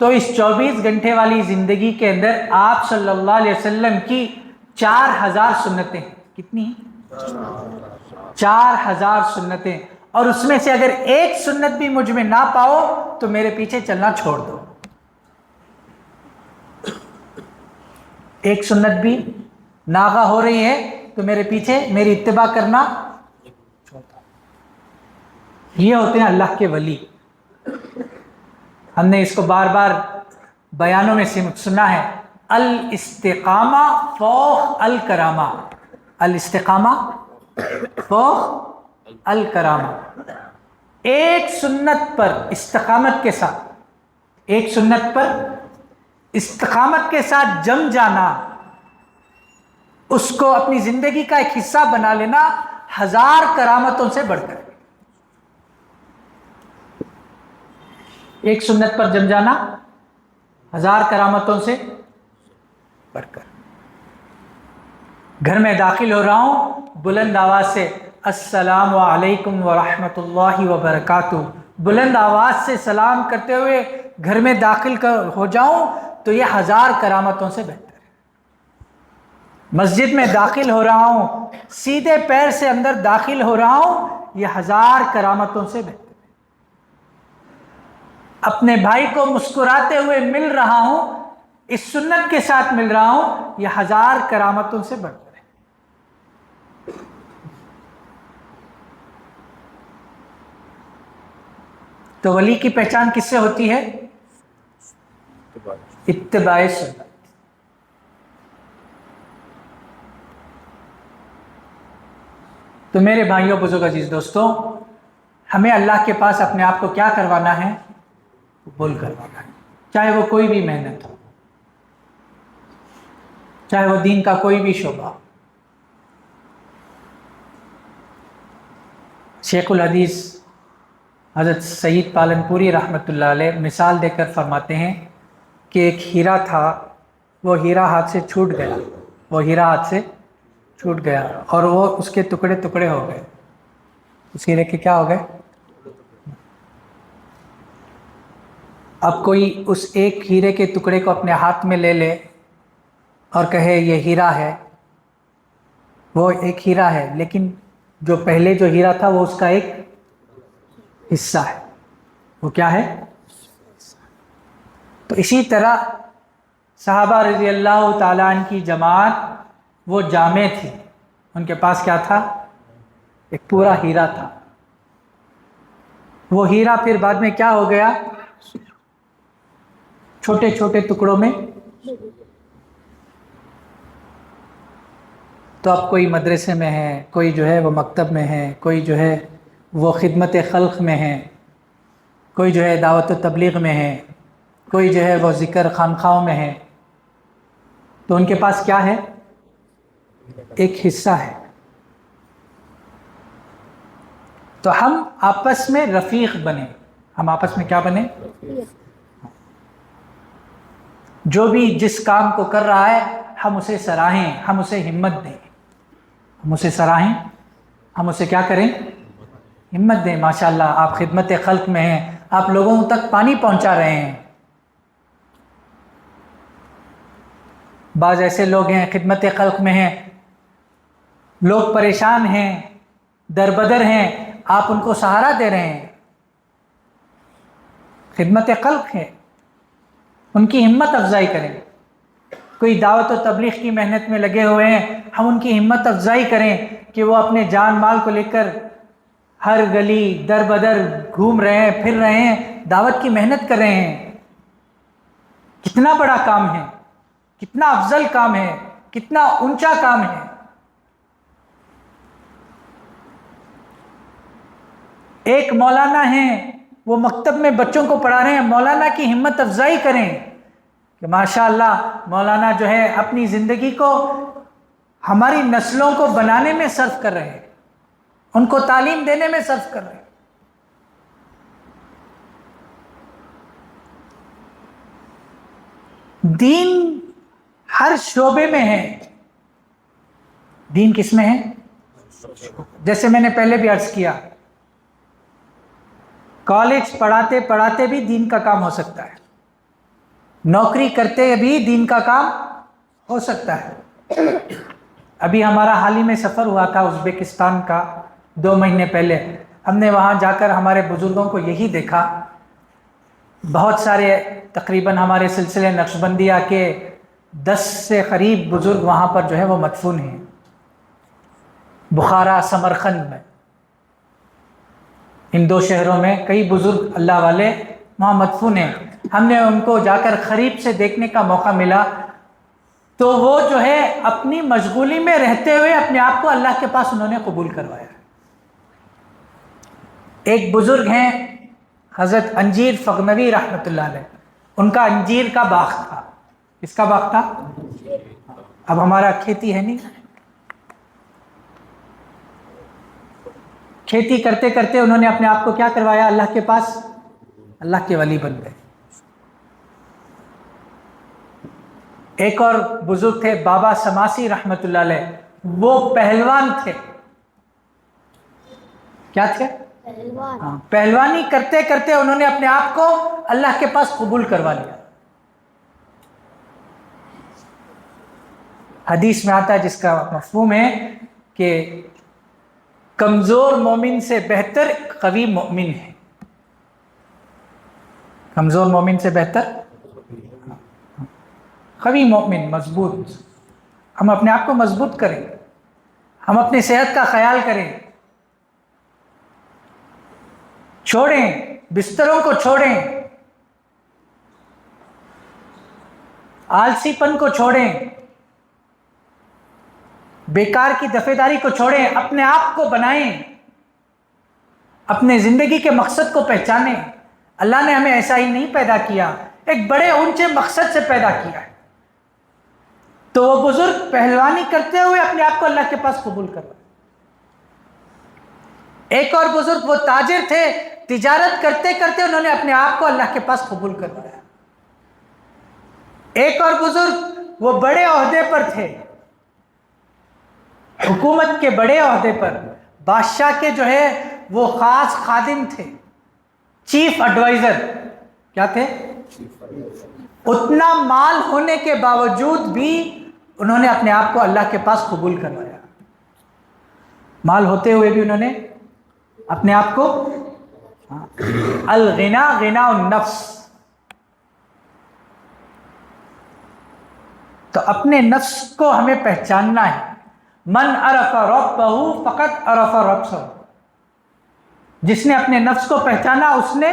تو اس 24 گھنٹے والی زندگی کے اندر آپ صلی اللہ علیہ وسلم کی 4000 سنتیں. کتنی ہیں؟ 4000 سنتیں. اور اس میں سے اگر ایک سنت بھی مجھ میں نہ پاؤ تو میرے پیچھے چلنا چھوڑ دو. ایک سنت بھی ناغہ ہو رہی ہے تو میرے پیچھے میری اتباع کرنا چھوڑ دو. یہ ہوتے ہیں اللہ کے ولی. ہم نے اس کو بار بار بیانوں میں سنا ہے. الاستقامہ فوق الکرامہ. الاستقامہ فوق الکرامہ. ایک سنت پر استقامت کے ساتھ، ایک سنت پر استقامت کے ساتھ جم جانا، اس کو اپنی زندگی کا ایک حصہ بنا لینا 1000 کرامتوں سے بڑھ کر. ایک سنت پر جم جانا 1000 کرامتوں سے بڑھ کر. گھر میں داخل ہو رہا ہوں، بلند آواز سے السلام علیکم ورحمۃ اللہ وبرکاتہ، بلند آواز سے سلام کرتے ہوئے گھر میں داخل ہو جاؤں تو یہ 1000 کرامتوں سے بہتر ہے. مسجد میں داخل ہو رہا ہوں، سیدھے پیر سے اندر داخل ہو رہا ہوں، یہ 1000 کرامتوں سے بہتر ہے. اپنے بھائی کو مسکراتے ہوئے مل رہا ہوں، اس سنت کے ساتھ مل رہا ہوں، یہ 1000 کرامتوں سے بڑھتا ہے. تو ولی کی پہچان کس سے ہوتی ہے؟ اتباع سنت. تو میرے بھائیوں، بزرگ، عزیز دوستوں، ہمیں اللہ کے پاس اپنے آپ کو کیا کروانا ہے؟ قبول کروانا ہے. چاہے وہ کوئی بھی محنت ہو، چاہے وہ دین کا کوئی بھی شعبہ ہو. شیخ الحدیث حضرت سعید پالن پوری رحمۃ اللہ علیہ مثال دے کر فرماتے ہیں کہ ایک ہیرا تھا، وہ ہیرا ہاتھ سے چھوٹ گیا، وہ ہیرا ہاتھ سے چھوٹ گیا اور وہ اس کے ٹکڑے ٹکڑے ہو گئے. اس ہیرے کے کیا ہو گئے؟ اب کوئی اس ایک ہیرے کے ٹکڑے کو اپنے ہاتھ میں لے لے اور کہے یہ ہیرا ہے. وہ ایک ہیرا ہے، لیکن جو پہلے جو ہیرا تھا وہ اس کا ایک حصہ ہے. وہ کیا ہے؟ تو اسی طرح صحابہ رضی اللہ تعالیٰ عنہ کی جماعت وہ جامع تھی. ان کے پاس کیا تھا؟ ایک پورا ہیرا تھا. وہ ہیرا پھر بعد میں کیا ہو گیا؟ چھوٹے چھوٹے ٹکڑوں میں. تو اب کوئی مدرسے میں ہے، کوئی جو ہے وہ مکتب میں ہے، کوئی جو ہے وہ خدمت خلق میں ہے، کوئی جو ہے دعوت و تبلیغ میں ہے، کوئی جو ہے وہ ذکر خانقاہوں میں ہے. تو ان کے پاس کیا ہے؟ ایک حصہ ہے. تو ہم آپس میں رفیق بنے. ہم آپس میں کیا بنے؟ جو بھی جس کام کو کر رہا ہے ہم اسے سراہیں، ہم اسے ہمت دیں. ہم اسے سراہیں، ہم اسے کیا کریں؟ ہمت دیں. ماشاءاللہ آپ خدمت خلق میں ہیں، آپ لوگوں تک پانی پہنچا رہے ہیں. بعض ایسے لوگ ہیں خدمت خلق میں ہیں، لوگ پریشان ہیں، دربدر ہیں، آپ ان کو سہارا دے رہے ہیں. خدمت خلق ہے، ان کی ہمت افزائی کریں. کوئی دعوت و تبلیغ کی محنت میں لگے ہوئے ہیں، ہم ان کی ہمت افزائی کریں کہ وہ اپنے جان مال کو لے کر ہر گلی در بدر گھوم رہے ہیں، پھر رہے ہیں، دعوت کی محنت کر رہے ہیں. کتنا بڑا کام ہے، کتنا افضل کام ہے، کتنا اونچا کام ہے. ایک مولانا ہیں، وہ مکتب میں بچوں کو پڑھا رہے ہیں، مولانا کی ہمت افزائی کریں کہ ماشاءاللہ مولانا جو ہے اپنی زندگی کو ہماری نسلوں کو بنانے میں صرف کر رہے ہیں، ان کو تعلیم دینے میں صرف کر رہے ہیں. دین ہر شعبے میں ہے. دین کس میں ہے؟ جیسے میں نے پہلے بھی عرض کیا، کالج پڑھاتے پڑھاتے بھی دین کا کام ہو سکتا ہے. نوکری کرتے بھی دین کا کام ہو سکتا ہے۔ ابھی ہمارا حال ہی میں سفر ہوا تھا ازبکستان کا 2 مہینے پہلے، ہم نے وہاں جا کر ہمارے بزرگوں کو یہی دیکھا، بہت سارے تقریباً ہمارے سلسلے نقشبندیہ کے 10 سے قریب بزرگ وہاں پر جو ہے وہ مدفون ہیں، بخارا سمرقند میں، ان 2 شہروں میں کئی بزرگ اللہ والے وہاں مدفون ہیں۔ ہم نے ان کو جا کر قریب سے دیکھنے کا موقع ملا، تو وہ جو ہے اپنی مشغولی میں رہتے ہوئے اپنے آپ کو اللہ کے پاس انہوں نے قبول کروایا۔ ایک بزرگ ہیں حضرت انجیر فغنوی رحمۃ اللہ علیہ، ان کا انجیر کا باغ تھا۔ کس کا باغ تھا؟ اب ہمارا کھیتی ہے نہیں، کھیتی کرتے کرتے انہوں نے اپنے آپ کو کیا کروایا؟ اللہ کے پاس، اللہ کے ولی بن گئے۔ ایک اور بزرگ تھے بابا سماسی رحمۃ اللہ علیہ، وہ پہلوان تھے۔ کیا تھے؟ پہلوان۔ پہلوانی کرتے کرتے انہوں نے اپنے آپ کو اللہ کے پاس قبول کروا لیا۔ حدیث میں آتا ہے جس کا مفہوم ہے کہ کمزور مومن سے بہتر قوی مومن ہے۔ کمزور مومن سے بہتر قوی مومن، مضبوط۔ ہم اپنے آپ کو مضبوط کریں، ہم اپنی صحت کا خیال کریں، چھوڑیں بستروں کو، چھوڑیں آلسی پن کو، چھوڑیں بیکار کی دفعہ داری کو، چھوڑیں اپنے آپ کو بنائیں، اپنے زندگی کے مقصد کو پہچانیں۔ اللہ نے ہمیں ایسا ہی نہیں پیدا کیا، ایک بڑے اونچے مقصد سے پیدا کیا ہے۔ تو وہ بزرگ پہلوانی کرتے ہوئے اپنے آپ کو اللہ کے پاس قبول کر رہے۔ ایک اور بزرگ وہ تاجر تھے، تجارت کرتے کرتے انہوں نے اپنے آپ کو اللہ کے پاس قبول کروایا۔ ایک اور بزرگ وہ بڑے عہدے پر تھے، حکومت کے بڑے عہدے پر، بادشاہ کے جو ہے وہ خاص خادم تھے، چیف ایڈوائزر۔ کیا تھے؟ اتنا مال ہونے کے باوجود بھی انہوں نے اپنے آپ کو اللہ کے پاس قبول کروایا۔ مال ہوتے ہوئے بھی انہوں نے اپنے آپ کو، الغنا غنا النفس، تو اپنے نفس کو ہمیں پہچاننا ہے۔ من عرف ربہ فقط عرف ربہ، جس نے اپنے نفس کو پہچانا اس نے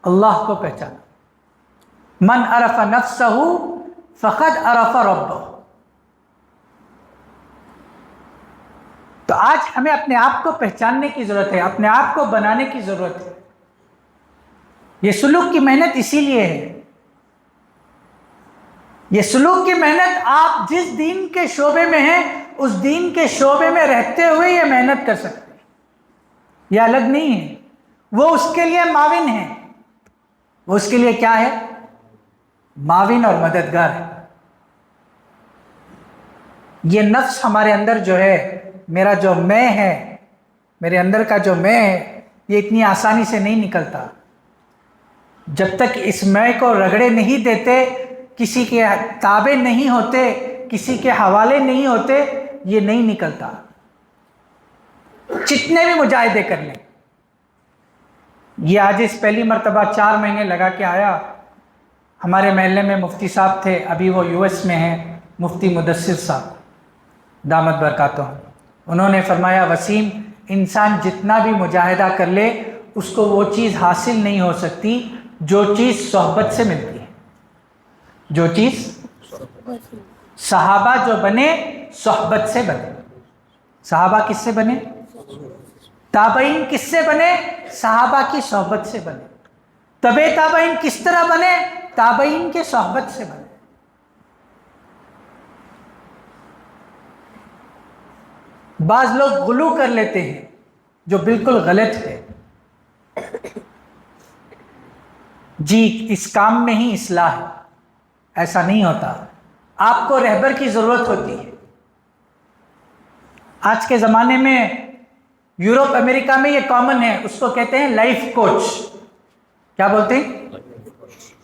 اللہ کو پہچانا۔ من عرف نفسہ فقط عرف ربہ۔ تو آج ہمیں اپنے آپ کو پہچاننے کی ضرورت ہے، اپنے آپ کو بنانے کی ضرورت ہے۔ یہ سلوک کی محنت اسی لیے ہے، یہ سلوک کی محنت آپ جس دین کے شعبے میں ہیں اس دین کے شعبے میں رہتے ہوئے یہ محنت کر سکتے ہیں، یہ الگ نہیں ہے۔ وہ اس کے لیے معاون ہے، وہ اس کے لیے کیا ہے؟ معاون اور مددگار ہے۔ یہ نفس ہمارے اندر جو ہے، میرا جو میں ہے، میرے اندر کا جو میں ہے، یہ اتنی آسانی سے نہیں نکلتا۔ جب تک اس میں کو رگڑے نہیں دیتے، کسی کے تابع نہیں ہوتے، کسی کے حوالے نہیں ہوتے، یہ نہیں نکلتا۔ جتنے بھی مجاہدے کر لیں۔ یہ آج اس پہلی مرتبہ 4 مہینے لگا کے آیا۔ ہمارے محلے میں مفتی صاحب تھے، ابھی وہ US میں ہیں، مفتی مدثر صاحب دامت برکاتہم۔ انہوں نے فرمایا وسیم، انسان جتنا بھی مجاہدہ کر لے اس کو وہ چیز حاصل نہیں ہو سکتی جو چیز صحبت سے ملتی ہے۔ جو چیز صحابہ جو بنے صحبت سے بنے۔ صحابہ کس سے بنے؟ تابعین کس سے بنے؟ صحابہ کی صحبت سے بنے۔ تبع تابعین کس طرح بنے؟ تابعین کے صحبت سے بنے۔ بعض لوگ غلو کر لیتے ہیں جو بالکل غلط ہے۔ جی اس کام میں ہی اصلاح ہے، ایسا نہیں ہوتا۔ آپ کو رہبر کی ضرورت ہوتی ہے۔ آج کے زمانے میں یورپ امریکہ میں یہ کامن ہے، اس کو کہتے ہیں لائف کوچ۔ کیا بولتے ہیں؟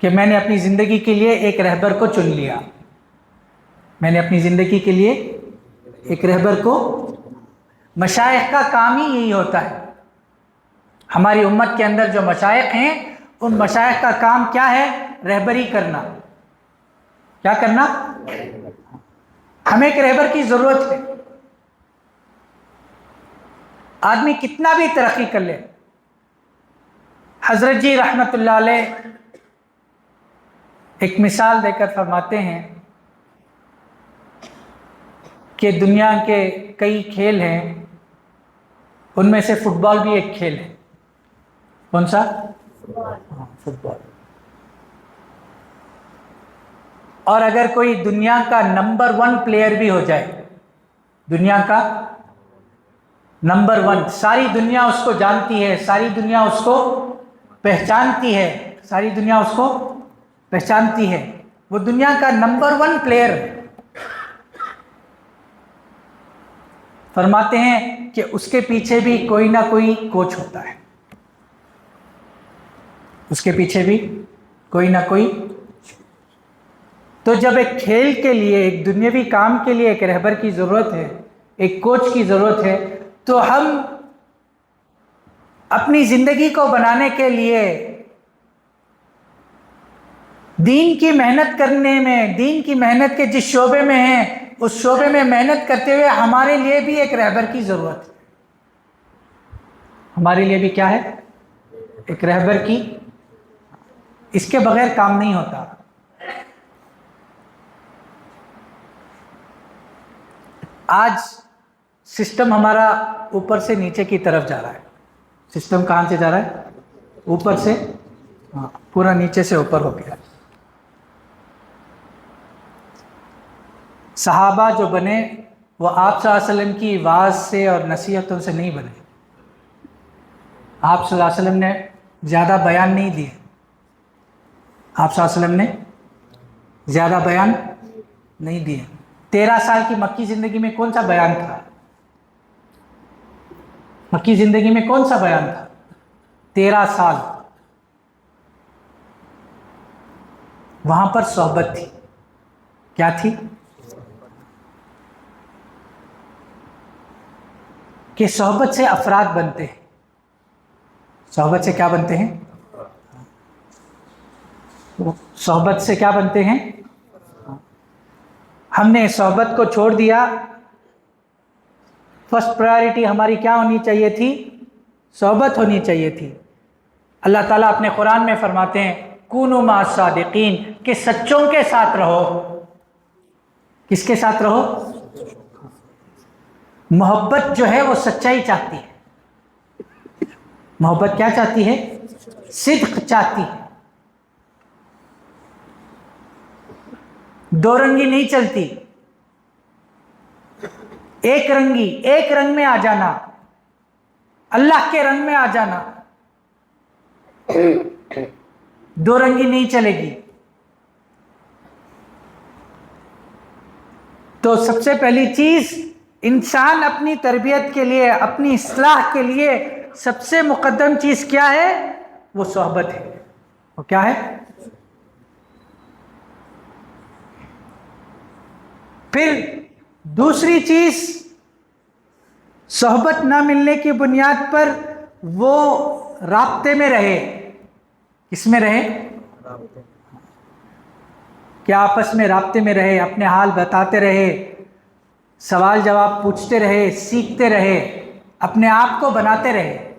کہ میں نے اپنی زندگی کے لیے ایک رہبر کو چن لیا. میں نے اپنی زندگی کے لیے ایک رہبر کو. مشائخ کا کام ہی یہی ہوتا ہے. ہماری امت کے اندر جو مشائخ ہیں ان مشائخ کا کام کیا ہے؟ رہبری کرنا. کیا کرنا؟ ہمیں ایک رہبر کی ضرورت ہے. آدمی کتنا بھی ترقی کر لے. حضرت جی رحمت اللہ علیہ ایک مثال دے کر فرماتے ہیں کہ دنیا کے کئی کھیل ہیں، ان میں سے فٹ بال بھی ایک کھیل ہے. کون سا؟ فٹ بال. اور اگر کوئی دنیا کا نمبر 1 پلیئر بھی ہو جائے، دنیا کا نمبر 1، ساری دنیا اس کو جانتی ہے، ساری دنیا اس کو پہچانتی ہے، ساری دنیا اس کو پہچانتی ہے، وہ دنیا کا نمبر 1 پلیئر، فرماتے ہیں کہ اس کے پیچھے بھی کوئی نہ کوئی کوچ ہوتا ہے. اس کے پیچھے بھی کوئی نہ کوئی. تو جب ایک کھیل کے لیے، ایک دنیاوی کام کے لیے ایک رہبر کی ضرورت ہے، ایک کوچ کی ضرورت ہے، تو ہم اپنی زندگی کو بنانے کے لیے دین کی محنت کرنے میں، دین کی محنت کے جس شعبے میں ہیں اس شعبے میں محنت کرتے ہوئے ہمارے لیے بھی ایک رہبر کی ضرورت ہے. ہمارے لیے بھی کیا ہے؟ ایک رہبر کی. اس کے بغیر کام نہیں ہوتا. آج سسٹم ہمارا اوپر سے نیچے کی طرف جا رہا ہے. سسٹم کہاں سے جا رہا ہے؟ اوپر سے. پورا نیچے سے اوپر ہو گیا. صحابہ جو بنے وہ آپ صلی اللہ علیہ وسلم کی وعظ سے اور نصیحتوں سے نہیں بنے. آپ صلی اللہ علیہ وسلم نے زیادہ بیان نہیں دیے. آپ صلی اللہ علیہ وسلم نے زیادہ بیان نہیں دیے. 13 سال کی مکی زندگی میں کون سا بیان تھا؟ مکی زندگی میں کون سا بیان تھا؟ 13 سال. وہاں پر صحبت تھی. کیا تھی؟ کہ صحبت سے افراد بنتے ہیں. صحبت سے کیا بنتے ہیں؟ صحبت سے کیا بنتے ہیں؟ ہم نے صحبت کو چھوڑ دیا. فرسٹ پرائیورٹی ہماری کیا ہونی چاہیے تھی؟ صحبت ہونی چاہیے تھی. اللہ تعالیٰ اپنے قرآن میں فرماتے ہیں کونوا مع الصادقین، کہ سچوں کے ساتھ رہو. کس کے ساتھ رہو؟ محبت جو ہے وہ سچائی چاہتی ہے. محبت کیا چاہتی ہے؟ صدق چاہتی ہے. دو رنگی نہیں چلتی. ایک رنگی، ایک رنگ میں آ جانا، اللہ کے رنگ میں آ جانا. دو رنگی نہیں چلے گی. تو سب سے پہلی چیز، انسان اپنی تربیت کے لیے، اپنی اصلاح کے لیے سب سے مقدم چیز کیا ہے؟ وہ صحبت ہے. وہ کیا ہے؟ پھر دوسری چیز، صحبت نہ ملنے کی بنیاد پر وہ رابطے میں رہے. کس میں رہے؟ کیا آپس میں رابطے میں رہے، اپنے حال بتاتے رہے، سوال جواب پوچھتے رہے، سیکھتے رہے، اپنے آپ کو بناتے رہے.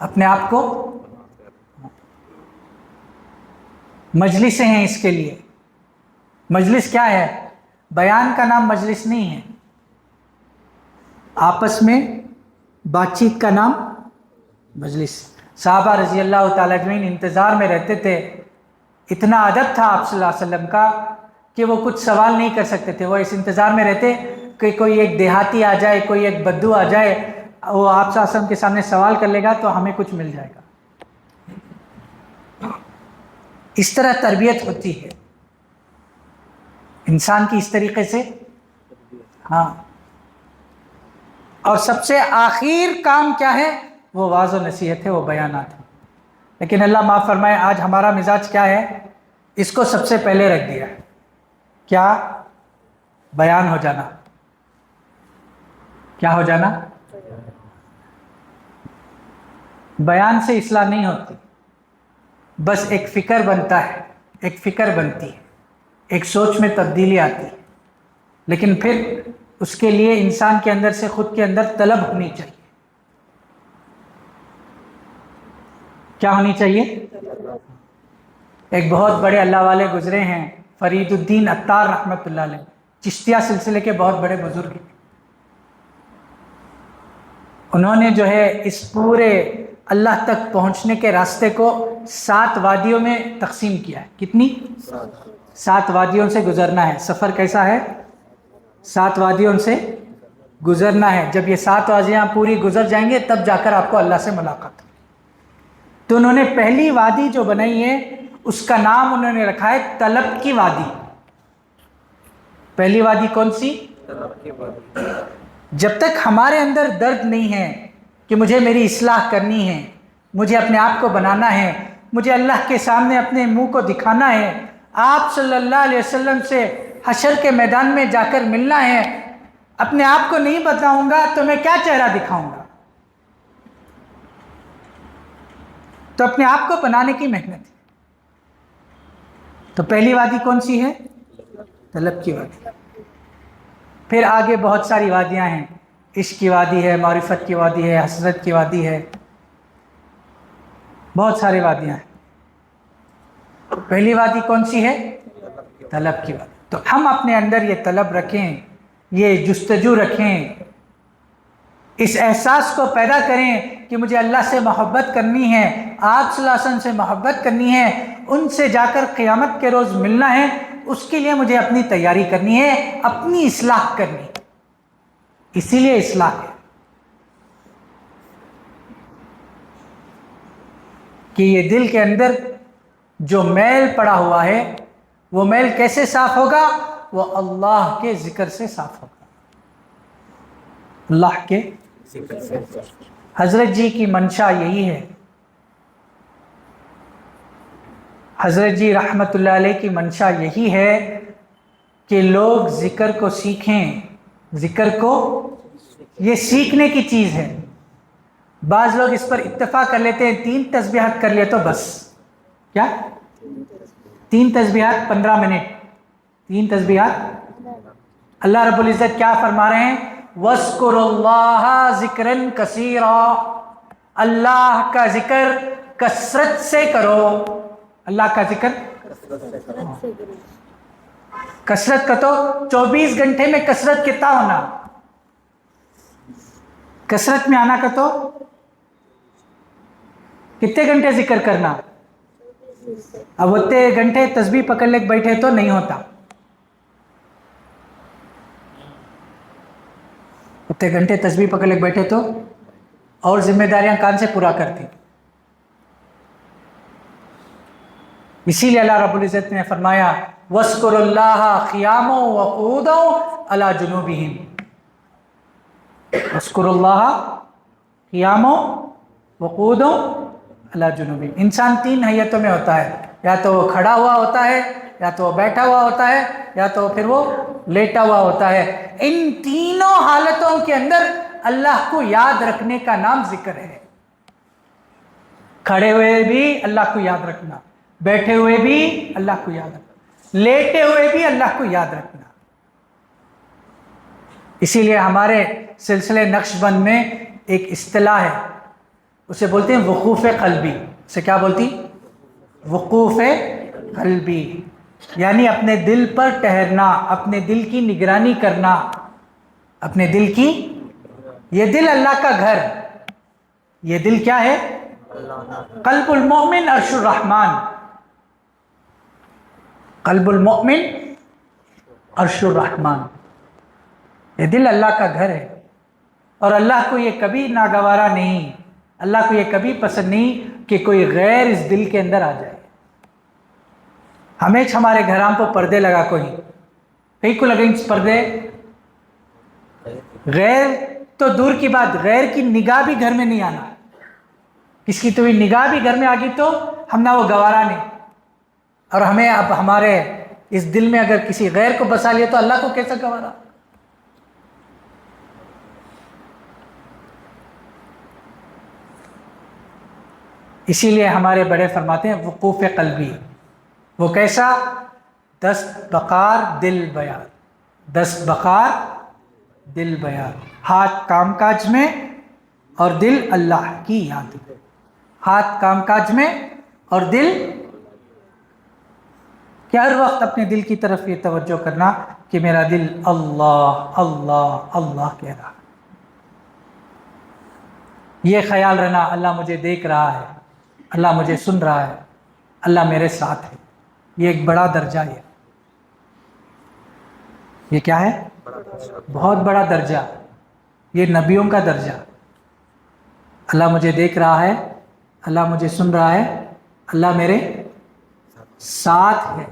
اپنے آپ کو. مجلسیں ہیں اس کے لیے. مجلس کیا ہے؟ بیان کا نام مجلس نہیں ہے. آپس میں بات چیت کا نام مجلس. صحابہ رضی اللہ تعالیٰ اجمعین انتظار میں رہتے تھے. اتنا ادب تھا آپ صلی اللہ علیہ وسلم کا کہ وہ کچھ سوال نہیں کر سکتے تھے. وہ اس انتظار میں رہتے کہ کوئی ایک دیہاتی آ جائے، کوئی ایک بدو آ جائے، وہ آپ صلی اللہ علیہ وسلم کے سامنے سوال کر لے گا تو ہمیں کچھ مل جائے گا. اس طرح تربیت ہوتی ہے انسان کی، اس طریقے سے. ہاں. اور سب سے آخر کام کیا ہے؟ وہ واعظ و نصیحت ہے، وہ بیانات ہے. لیکن اللہ معاف فرمائے آج ہمارا مزاج کیا ہے؟ اس کو سب سے پہلے رکھ دیا. کیا؟ بیان ہو جانا. کیا ہو جانا؟ بیان سے اصلاح نہیں ہوتی، بس ایک فکر بنتا ہے، ایک فکر بنتی ہے، ایک سوچ میں تبدیلی آتی ہے، لیکن پھر اس کے لیے انسان کے اندر سے خود کے اندر طلب ہونی چاہیے. کیا ہونی چاہیے؟ ایک بہت بڑے اللہ والے گزرے ہیں، فرید الدین عطار رحمۃ اللہ علیہ، چشتیہ سلسلے کے بہت بڑے بزرگ ہیں. انہوں نے جو ہے اس پورے اللہ تک پہنچنے کے راستے کو 7 وادیوں میں تقسیم کیا ہے. کتنی؟ 7 وادیوں سے گزرنا ہے. سفر کیسا ہے؟ 7 وادیوں سے گزرنا ہے. جب یہ 7 وادیاں پوری گزر جائیں گے تب جا کر آپ کو اللہ سے ملاقات ہوگی. تو انہوں نے پہلی وادی جو بنائی ہے اس کا نام انہوں نے رکھا ہے طلب کی وادی. پہلی وادی کون سی؟ طلب کی وادی. جب تک ہمارے اندر درد نہیں ہے کہ مجھے میری اصلاح کرنی ہے، مجھے اپنے آپ کو بنانا ہے، مجھے اللہ کے سامنے اپنے منہ کو دکھانا ہے، آپ صلی اللہ علیہ وسلم سے حشر کے میدان میں جا کر ملنا ہے، اپنے آپ کو نہیں بتاؤں گا تو میں کیا چہرہ دکھاؤں گا؟ تو اپنے آپ کو بنانے کی محنت ہے. تو پہلی وادی کون سی ہے؟ طلب کی وادی. پھر آگے بہت ساری وادیاں ہیں، عشق کی وادی ہے، معرفت کی وادی ہے، حسرت کی وادی ہے، بہت ساری وادیاں ہیں. پہلی وادی کون سی ہے؟ طلب کی وادی. تو ہم اپنے اندر یہ طلب رکھیں، یہ جستجو رکھیں، اس احساس کو پیدا کریں کہ مجھے اللہ سے محبت کرنی ہے، آپ صلی اللہ علیہ وسلم سے محبت کرنی ہے، ان سے جا کر قیامت کے روز ملنا ہے. اس کے لیے مجھے اپنی تیاری کرنی ہے، اپنی اصلاح کرنی ہے. اسی لیے اصلاح ہے کہ یہ دل کے اندر جو میل پڑا ہوا ہے وہ میل کیسے صاف ہوگا؟ وہ اللہ کے ذکر سے صاف ہوگا. اللہ کے ذکر سے. حضرت جی کی منشا یہی ہے، حضرت جی رحمت اللہ علیہ کی منشا یہی ہے کہ لوگ ذکر کو سیکھیں. ذکر کو یہ سیکھنے کی چیز ہے. بعض لوگ اس پر اتفاق کر لیتے ہیں 3 تسبیحات کر لے تو بس. کیا؟ 3 تسبیحات 15 منٹ، 3 تسبیحات. اللہ رب العزت کیا فرما رہے ہیں؟ وَاذْكُرُوا اللَّهَ ذِكْرًا كَثِيرًا. اللہ کا ذکر کثرت سے کرو. اللہ کا ذکر کثرت کا. تو 24 گھنٹے میں کثرت کتنا ہونا؟ کثرت میں آنا کا تو کتنے گھنٹے ذکر کرنا؟ اب اتنے گھنٹے تسبیح پکڑ لے بیٹھے تو نہیں ہوتا. اتنے گھنٹے تسبیح پکڑ لے بیٹھے تو اور ذمہ داریاں کان سے پورا کرتی. اسی لیے اللہ رب العزت نے فرمایا وَاذْكُرُوا اللَّهَ قِيَامًا وَقُعُودًا عَلَى جُنُوبِهِمْ. وَاذْكُرُوا اللَّهَ قِيَامًا وَقُعُودًا عَلَى جُنُوبِهِمْ. انسان 3 حیتوں میں ہوتا ہے، یا تو وہ کھڑا ہوا ہوتا ہے، یا تو وہ بیٹھا ہوا ہوتا ہے، یا تو پھر وہ لیٹا ہوا ہوتا ہے. ان تینوں حالتوں کے اندر اللہ کو یاد رکھنے کا نام ذکر ہے. کھڑے ہوئے بھی اللہ کو یاد رکھنا، بیٹھے ہوئے بھی اللہ کو یاد رکھنا، لیٹے ہوئے بھی اللہ کو یاد رکھنا. اسی لیے ہمارے سلسلے نقش بند میں ایک اصطلاح ہے، اسے بولتے ہیں وقوف قلبی. اسے کیا بولتی؟ وقوف قلبی. یعنی اپنے دل پر ٹھہرنا، اپنے دل کی نگرانی کرنا. اپنے دل کی، یہ دل اللہ کا گھر، یہ دل کیا ہے؟ قلب المؤمن عرش الرحمن. قلب المؤمن عرش الرحمن. یہ دل اللہ کا گھر ہے، اور اللہ کو یہ کبھی ناگوارا نہیں، اللہ کو یہ کبھی پسند نہیں کہ کوئی غیر اس دل کے اندر آ جائے. ہمیشہ ہمارے گھراں پہ پردے لگا کئی کو لگیں پردے. غیر تو دور کی بات، غیر کی نگاہ بھی گھر میں نہیں آنا. کس کی تو نگاہ بھی گھر میں آ گئی تو ہم نہ وہ گوارا نہیں، اور ہمیں اب ہمارے اس دل میں اگر کسی غیر کو بسا لیا تو اللہ کو کیسا گوارا؟ اسی لیے ہمارے بڑے فرماتے ہیں وقوف قلبی، وہ کیسا؟ دست بقار دل بیار، دست بقار دل بیار، ہاتھ کام کاج میں اور دل اللہ کی یاد میں، ہاتھ کام کاج میں اور دل کہ ہر وقت اپنے دل کی طرف یہ توجہ کرنا کہ میرا دل اللہ اللہ اللہ کہہ رہا، یہ خیال رہنا اللہ مجھے دیکھ رہا ہے، اللہ مجھے سن رہا ہے، اللہ میرے ساتھ ہے۔ یہ ایک بڑا درجہ ہے، یہ کیا ہے؟ بہت بڑا درجہ، یہ نبیوں کا درجہ۔ اللہ مجھے دیکھ رہا ہے، اللہ مجھے سن رہا ہے، اللہ میرے ساتھ ہے۔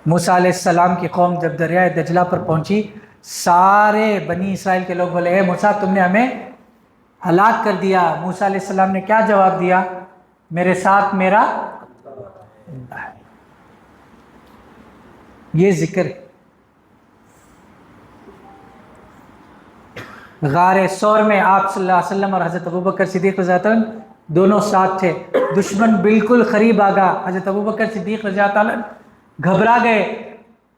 موسیٰ علیہ السلام کی قوم جب دریائے دجلہ پر پہنچی، سارے بنی اسرائیل کے لوگ بولے اے موسیٰ تم نے ہمیں ہلاک کر دیا۔ موسیٰ علیہ السلام نے کیا جواب دیا؟ میرے ساتھ میرا اللہ ہے۔ یہ ذکر غار ثور میں آپ صلی اللہ علیہ وسلم اور حضرت ابوبکر صدیق رضی اللہ عنہ دونوں ساتھ تھے، دشمن بالکل قریب آ گیا، حضرت ابوبکر صدیق رضی اللہ عنہ گھبرا گئے،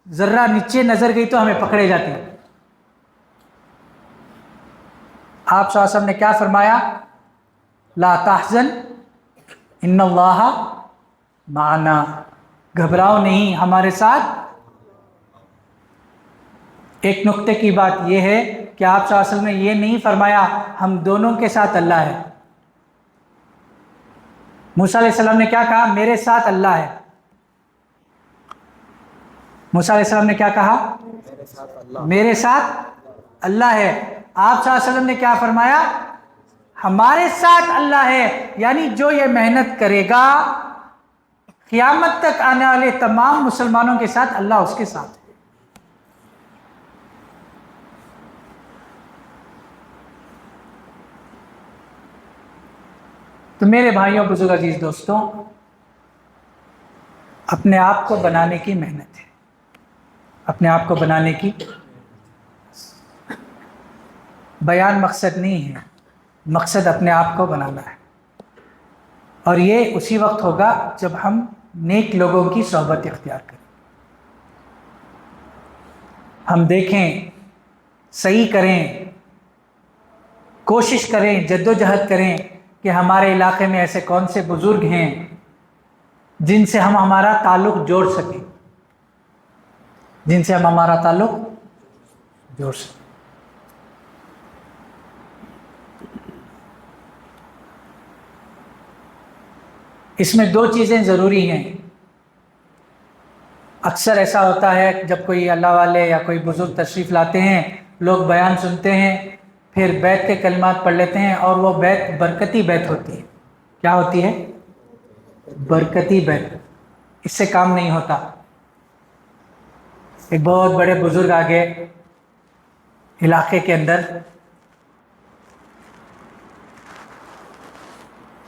ذرہ نیچے نظر گئی تو ہمیں پکڑے جاتی۔ آپ صلی اللہ علیہ وسلم نے کیا فرمایا؟ لا تحزن ان اللہ معنا، گھبراؤ نہیں، ہمارے ساتھ۔ ایک نقطے کی بات یہ ہے کہ آپ صلی اللہ علیہ وسلم نے یہ نہیں فرمایا ہم دونوں کے ساتھ اللہ ہے۔ موسیٰ علیہ السلام نے کیا کہا؟ میرے ساتھ اللہ ہے۔ موسیٰ علیہ السلام نے کیا کہا؟ میرے ساتھ اللہ ہے۔ آپ صلی اللہ علیہ وسلم نے کیا فرمایا؟ ہمارے ساتھ اللہ ہے، یعنی جو یہ محنت کرے گا قیامت تک آنے والے تمام مسلمانوں کے ساتھ اللہ اس کے ساتھ ہے۔ تو میرے بھائیوں بزرگ عزیز دوستوں، اپنے آپ کو بنانے کی محنت ہے، اپنے آپ کو بنانے کی بیان مقصد نہیں ہے، مقصد اپنے آپ کو بنانا ہے، اور یہ اسی وقت ہوگا جب ہم نیک لوگوں کی صحبت اختیار کریں، ہم دیکھیں، صحیح کریں، کوشش کریں، جدوجہد کریں کہ ہمارے علاقے میں ایسے کون سے بزرگ ہیں جن سے ہم ہمارا تعلق جوڑ سکیں، جن سے ہم ہمارا تعلق جوڑ سکیں۔ اس میں دو چیزیں ضروری ہیں۔ اکثر ایسا ہوتا ہے جب کوئی اللہ والے یا کوئی بزرگ تشریف لاتے ہیں، لوگ بیان سنتے ہیں، پھر بیت کے کلمات پڑھ لیتے ہیں، اور وہ بیت برکتی بیت ہوتی ہے۔ کیا ہوتی ہے؟ برکتی بیت۔ اس سے کام نہیں ہوتا۔ ایک بہت بڑے بزرگ آگے علاقے کے اندر،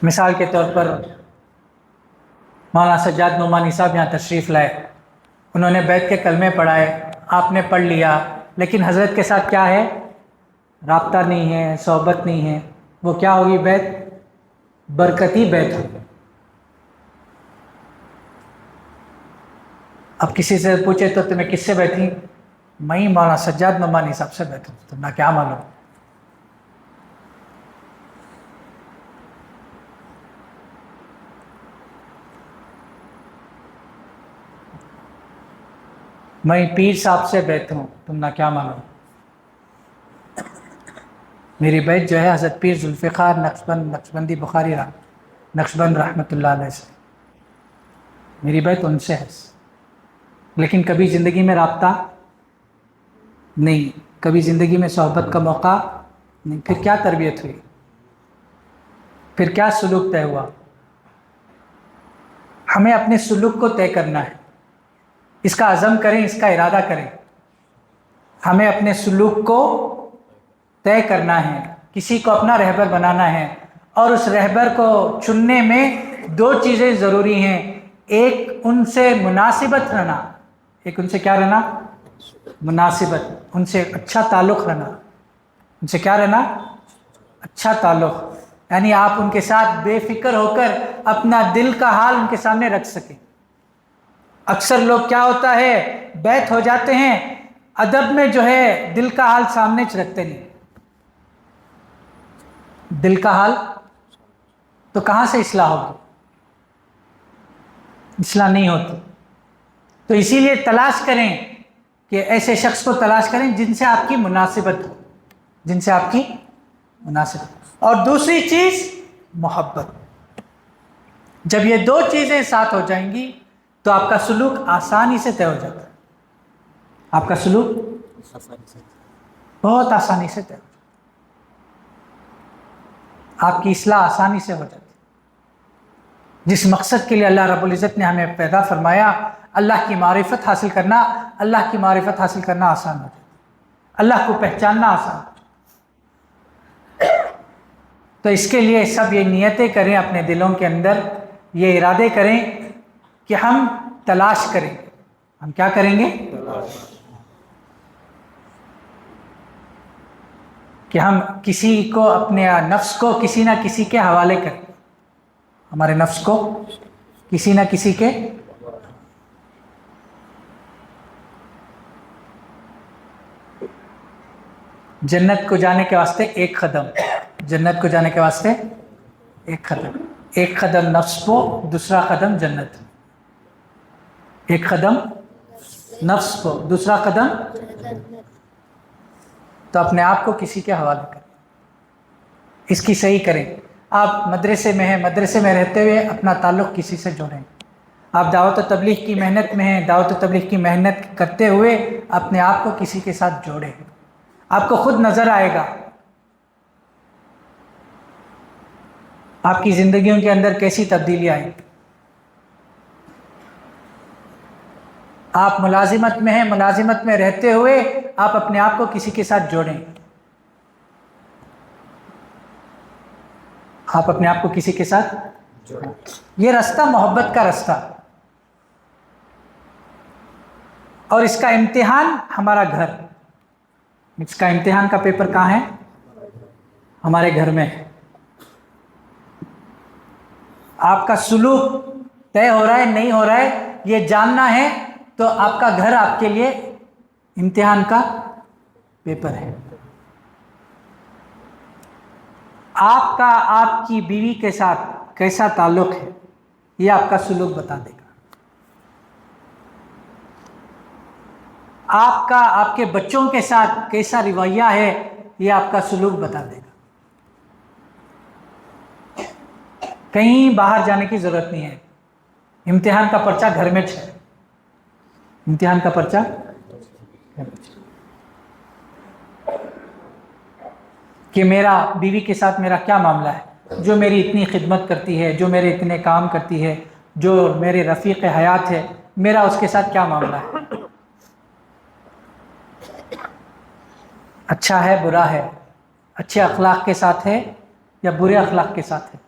مثال کے طور پر مولانا سجاد نعمانی صاحب یہاں تشریف لائے، انہوں نے بیت کے کلمے پڑھائے، آپ نے پڑھ لیا، لیکن حضرت کے ساتھ کیا ہے؟ رابطہ نہیں ہے، صحبت نہیں ہے، وہ کیا ہوگی؟ بیت برکتی بیت ہوگی۔ اب کسی سے پوچھے تو تمہیں کس سے بیٹھی؟ میں ہی مولانا سجاد نعمانی صاحب سے بیٹھوں، تمہیں کیا معلوم؟ میں پیر صاحب سے بیٹھ ہوں، تم نہ کیا معلوم؟ میری بیت جو ہے حضرت پیر ذوالفقار نقشبندی بخاری نقشبند رحمۃ اللہ علیہ سے، میری بیت ان سے ہے، لیکن کبھی زندگی میں رابطہ نہیں، کبھی زندگی میں صحبت کا موقع نہیں۔ پھر کیا تربیت ہوئی؟ پھر کیا سلوک طے ہوا؟ ہمیں اپنے سلوک کو طے کرنا ہے، اس کا عزم کریں، اس کا ارادہ کریں۔ ہمیں اپنے سلوک کو طے کرنا ہے، کسی کو اپنا رہبر بنانا ہے، اور اس رہبر کو چننے میں دو چیزیں ضروری ہیں. ایک ان سے مناسبت رہنا، ایک ان سے کیا رہنا؟ مناسبت، ان سے اچھا تعلق رہنا. ان سے کیا رہنا؟ اچھا تعلق، یعنی آپ ان کے ساتھ بے فکر ہو کر اپنا دل کا حال ان کے سامنے رکھ سکیں. اکثر لوگ کیا ہوتا ہے، بیعت ہو جاتے ہیں، ادب میں جو ہے دل کا حال سامنے رکھتے نہیں. دل کا حال تو کہاں سے اصلاح ہوگی؟ اصلاح نہیں ہوتی. تو اسی لیے تلاش کریں کہ ایسے شخص کو تلاش کریں جن سے آپ کی مناسبت ہو، جن سے آپ کی مناسبت ہو. اور دوسری چیز محبت. جب یہ دو چیزیں ساتھ ہو جائیں گی تو آپ کا سلوک آسانی سے طے ہو جاتا ہے. آپ کا سلوک بہت آسانی سے طے ہو جاتا ہے. آپ کی اصلاح آسانی سے ہو جاتی ہے. جس مقصد کے لیے اللہ رب العزت نے ہمیں پیدا فرمایا، اللہ کی معرفت حاصل کرنا، اللہ کی معرفت حاصل کرنا آسان ہو جاتا ہے، اللہ کو پہچاننا آسان ہو جاتا ہے. تو اس کے لیے سب یہ نیتیں کریں، اپنے دلوں کے اندر یہ ارادے کریں کہ ہم تلاش کریں گے. ہم کیا کریں گے؟ کہ ہم کسی کو، اپنے نفس کو کسی نہ کسی کے حوالے کریں. ہمارے نفس کو کسی نہ کسی کے جنت کو جانے کے واسطے ایک قدم، جنت کو جانے کے واسطے ایک قدم، ایک قدم نفس کو، دوسرا قدم جنت. ایک قدم نفس کو، دوسرا قدم. تو اپنے آپ کو کسی کے حوالے کریں، اس کی صحیح کریں. آپ مدرسے میں ہیں، مدرسے میں رہتے ہوئے اپنا تعلق کسی سے جوڑیں. آپ دعوت و تبلیغ کی محنت میں ہیں، دعوت و تبلیغ کی محنت کرتے ہوئے اپنے آپ کو کسی کے ساتھ جوڑیں. آپ کو خود نظر آئے گا آپ کی زندگیوں کے اندر کیسی تبدیلی آئے. آپ ملازمت میں ہیں، ملازمت میں رہتے ہوئے آپ اپنے آپ کو کسی کے ساتھ جوڑیں. آپ اپنے آپ کو کسی کے ساتھ جوڑیں. یہ راستہ محبت کا راستہ، اور اس کا امتحان ہمارا گھر. اس کا امتحان کا پیپر کہاں ہے؟ ہمارے گھر میں. آپ کا سلوک طے ہو رہا ہے نہیں ہو رہا ہے یہ جاننا ہے تو آپ کا گھر آپ کے لیے امتحان کا پیپر ہے. آپ کا آپ کی بیوی کے ساتھ کیسا تعلق ہے یہ آپ کا سلوک بتا دے گا. آپ کا آپ کے بچوں کے ساتھ کیسا رویہ ہے یہ آپ کا سلوک بتا دے گا. کہیں باہر جانے کی ضرورت نہیں ہے. امتحان کا پرچہ گھر میں ہے. امتحان کا پرچہ گھر میں ہے. کہ میرا بیوی کے ساتھ میرا کیا معاملہ ہے، جو میری اتنی خدمت کرتی ہے، جو میرے اتنے کام کرتی ہے، جو میرے رفیق حیات ہے، میرا اس کے ساتھ کیا معاملہ ہے. اچھا ہے برا ہے، اچھے اخلاق کے ساتھ ہے یا برے اخلاق کے ساتھ ہے،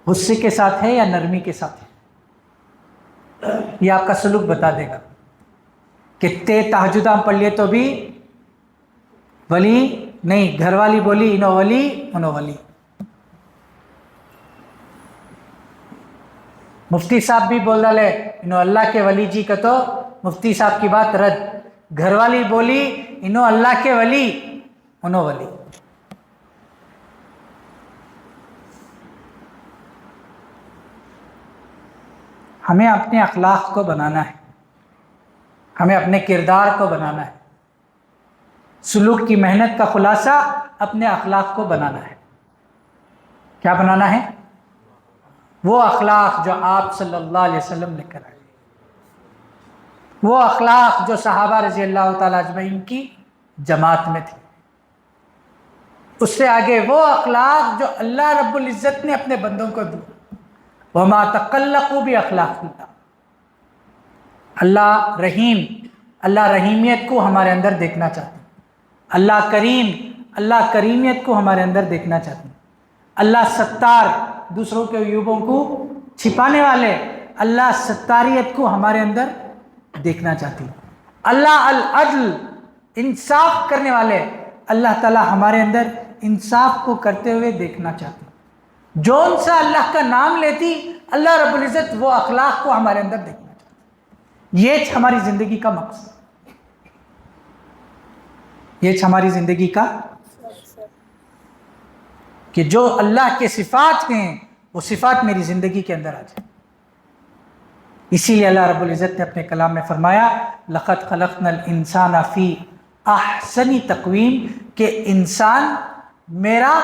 غصے کے ساتھ ہے یا نرمی کے ساتھ ہے. یہ آپ کا سلوک بتا دے گا. کتنے تہجدہ پڑھ لیے تو بھی ولی نہیں، گھر والی بولی انو ولی انو ولی. مفتی صاحب بھی بول ڈالے انو اللہ کے ولی جی کا، تو مفتی صاحب کی بات رد. گھر والی بولی انو اللہ کے ولی انو ولی. ہمیں اپنے اخلاق کو بنانا ہے، ہمیں اپنے کردار کو بنانا ہے. سلوک کی محنت کا خلاصہ اپنے اخلاق کو بنانا ہے. کیا بنانا ہے؟ وہ اخلاق جو آپ صلی اللہ علیہ وسلم لے کر آئے، وہ اخلاق جو صحابہ رضی اللہ تعالیٰ اجمعین کی جماعت میں تھی. اس سے آگے وہ اخلاق جو اللہ رب العزت نے اپنے بندوں کو دی. وما تقلقوا باخلاق اللہ. اللہ رحیم، اللہ رحیمیت کو ہمارے اندر دیکھنا چاہتے ہیں. اللہ کریم، اللہ کریمیت کو ہمارے اندر دیکھنا چاہتے ہیں. اللہ ستار، دوسروں کے عیوبوں کو چھپانے والے، اللہ ستاریت کو ہمارے اندر دیکھنا چاہتی ہے۔ اللہ العدل، انصاف کرنے والے، اللہ تعالیٰ ہمارے اندر انصاف کو کرتے ہوئے دیکھنا چاہتی ہے۔ جون سا اللہ کا نام لیتی اللہ رب العزت وہ اخلاق کو ہمارے اندر دیکھنا چاہتی ہے۔ یہ ہماری زندگی کا مقصد، یہ ہماری زندگی کا کہ جو اللہ کے صفات ہیں وہ صفات میری زندگی کے اندر آ جائیں۔ اسی لیے اللہ رب العزت نے اپنے کلام میں فرمایا لَقَدْ خَلَقْنَا الْإِنسَانَ فِي أَحْسَنِ تقویم، کہ انسان میرا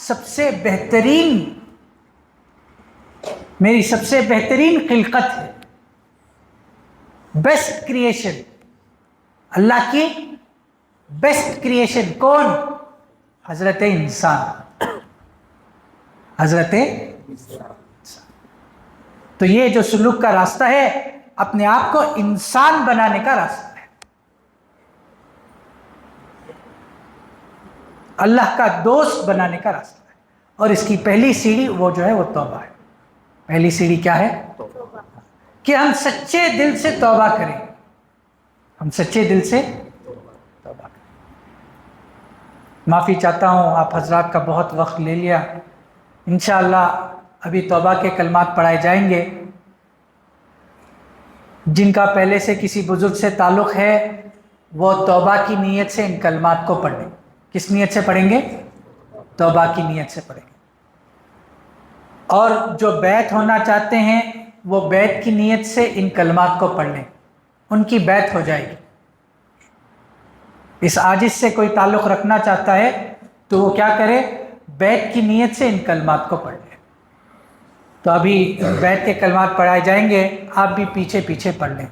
سب سے بہترین، میری سب سے بہترین خلقت ہے، بیسٹ کریشن، اللہ کی بیسٹ کریشن کون؟ حضرت انسان، حضرت انسان۔ تو یہ جو سلوک کا راستہ ہے اپنے آپ کو انسان بنانے کا راستہ ہے، اللہ کا دوست بنانے کا راستہ ہے، اور اس کی پہلی سیڑھی وہ جو ہے وہ توبہ ہے۔ پہلی سیڑھی کیا ہے؟ کہ ہم سچے دل سے توبہ کریں، ہم سچے دل سے توبہ کریں۔ معافی چاہتا ہوں، آپ حضرات کا بہت وقت لے لیا، انشاءاللہ ابھی توبہ کے کلمات پڑھائے جائیں گے۔ جن کا پہلے سے کسی بزرگ سے تعلق ہے وہ توبہ کی نیت سے ان کلمات کو پڑھیں۔ کس نیت سے پڑھیں گے؟ توبہ کی نیت سے پڑھیں گے۔ اور جو بیعت ہونا چاہتے ہیں وہ بیعت کی نیت سے ان کلمات کو پڑھ لیں، ان کی بیعت ہو جائے گی۔ اس عاجز سے کوئی تعلق رکھنا چاہتا ہے تو وہ کیا کرے؟ بیعت کی نیت سے ان کلمات کو پڑھ لیں۔ تو ابھی بیعت کے کلمات پڑھائے جائیں گے، آپ بھی پیچھے پیچھے پڑھ لیں۔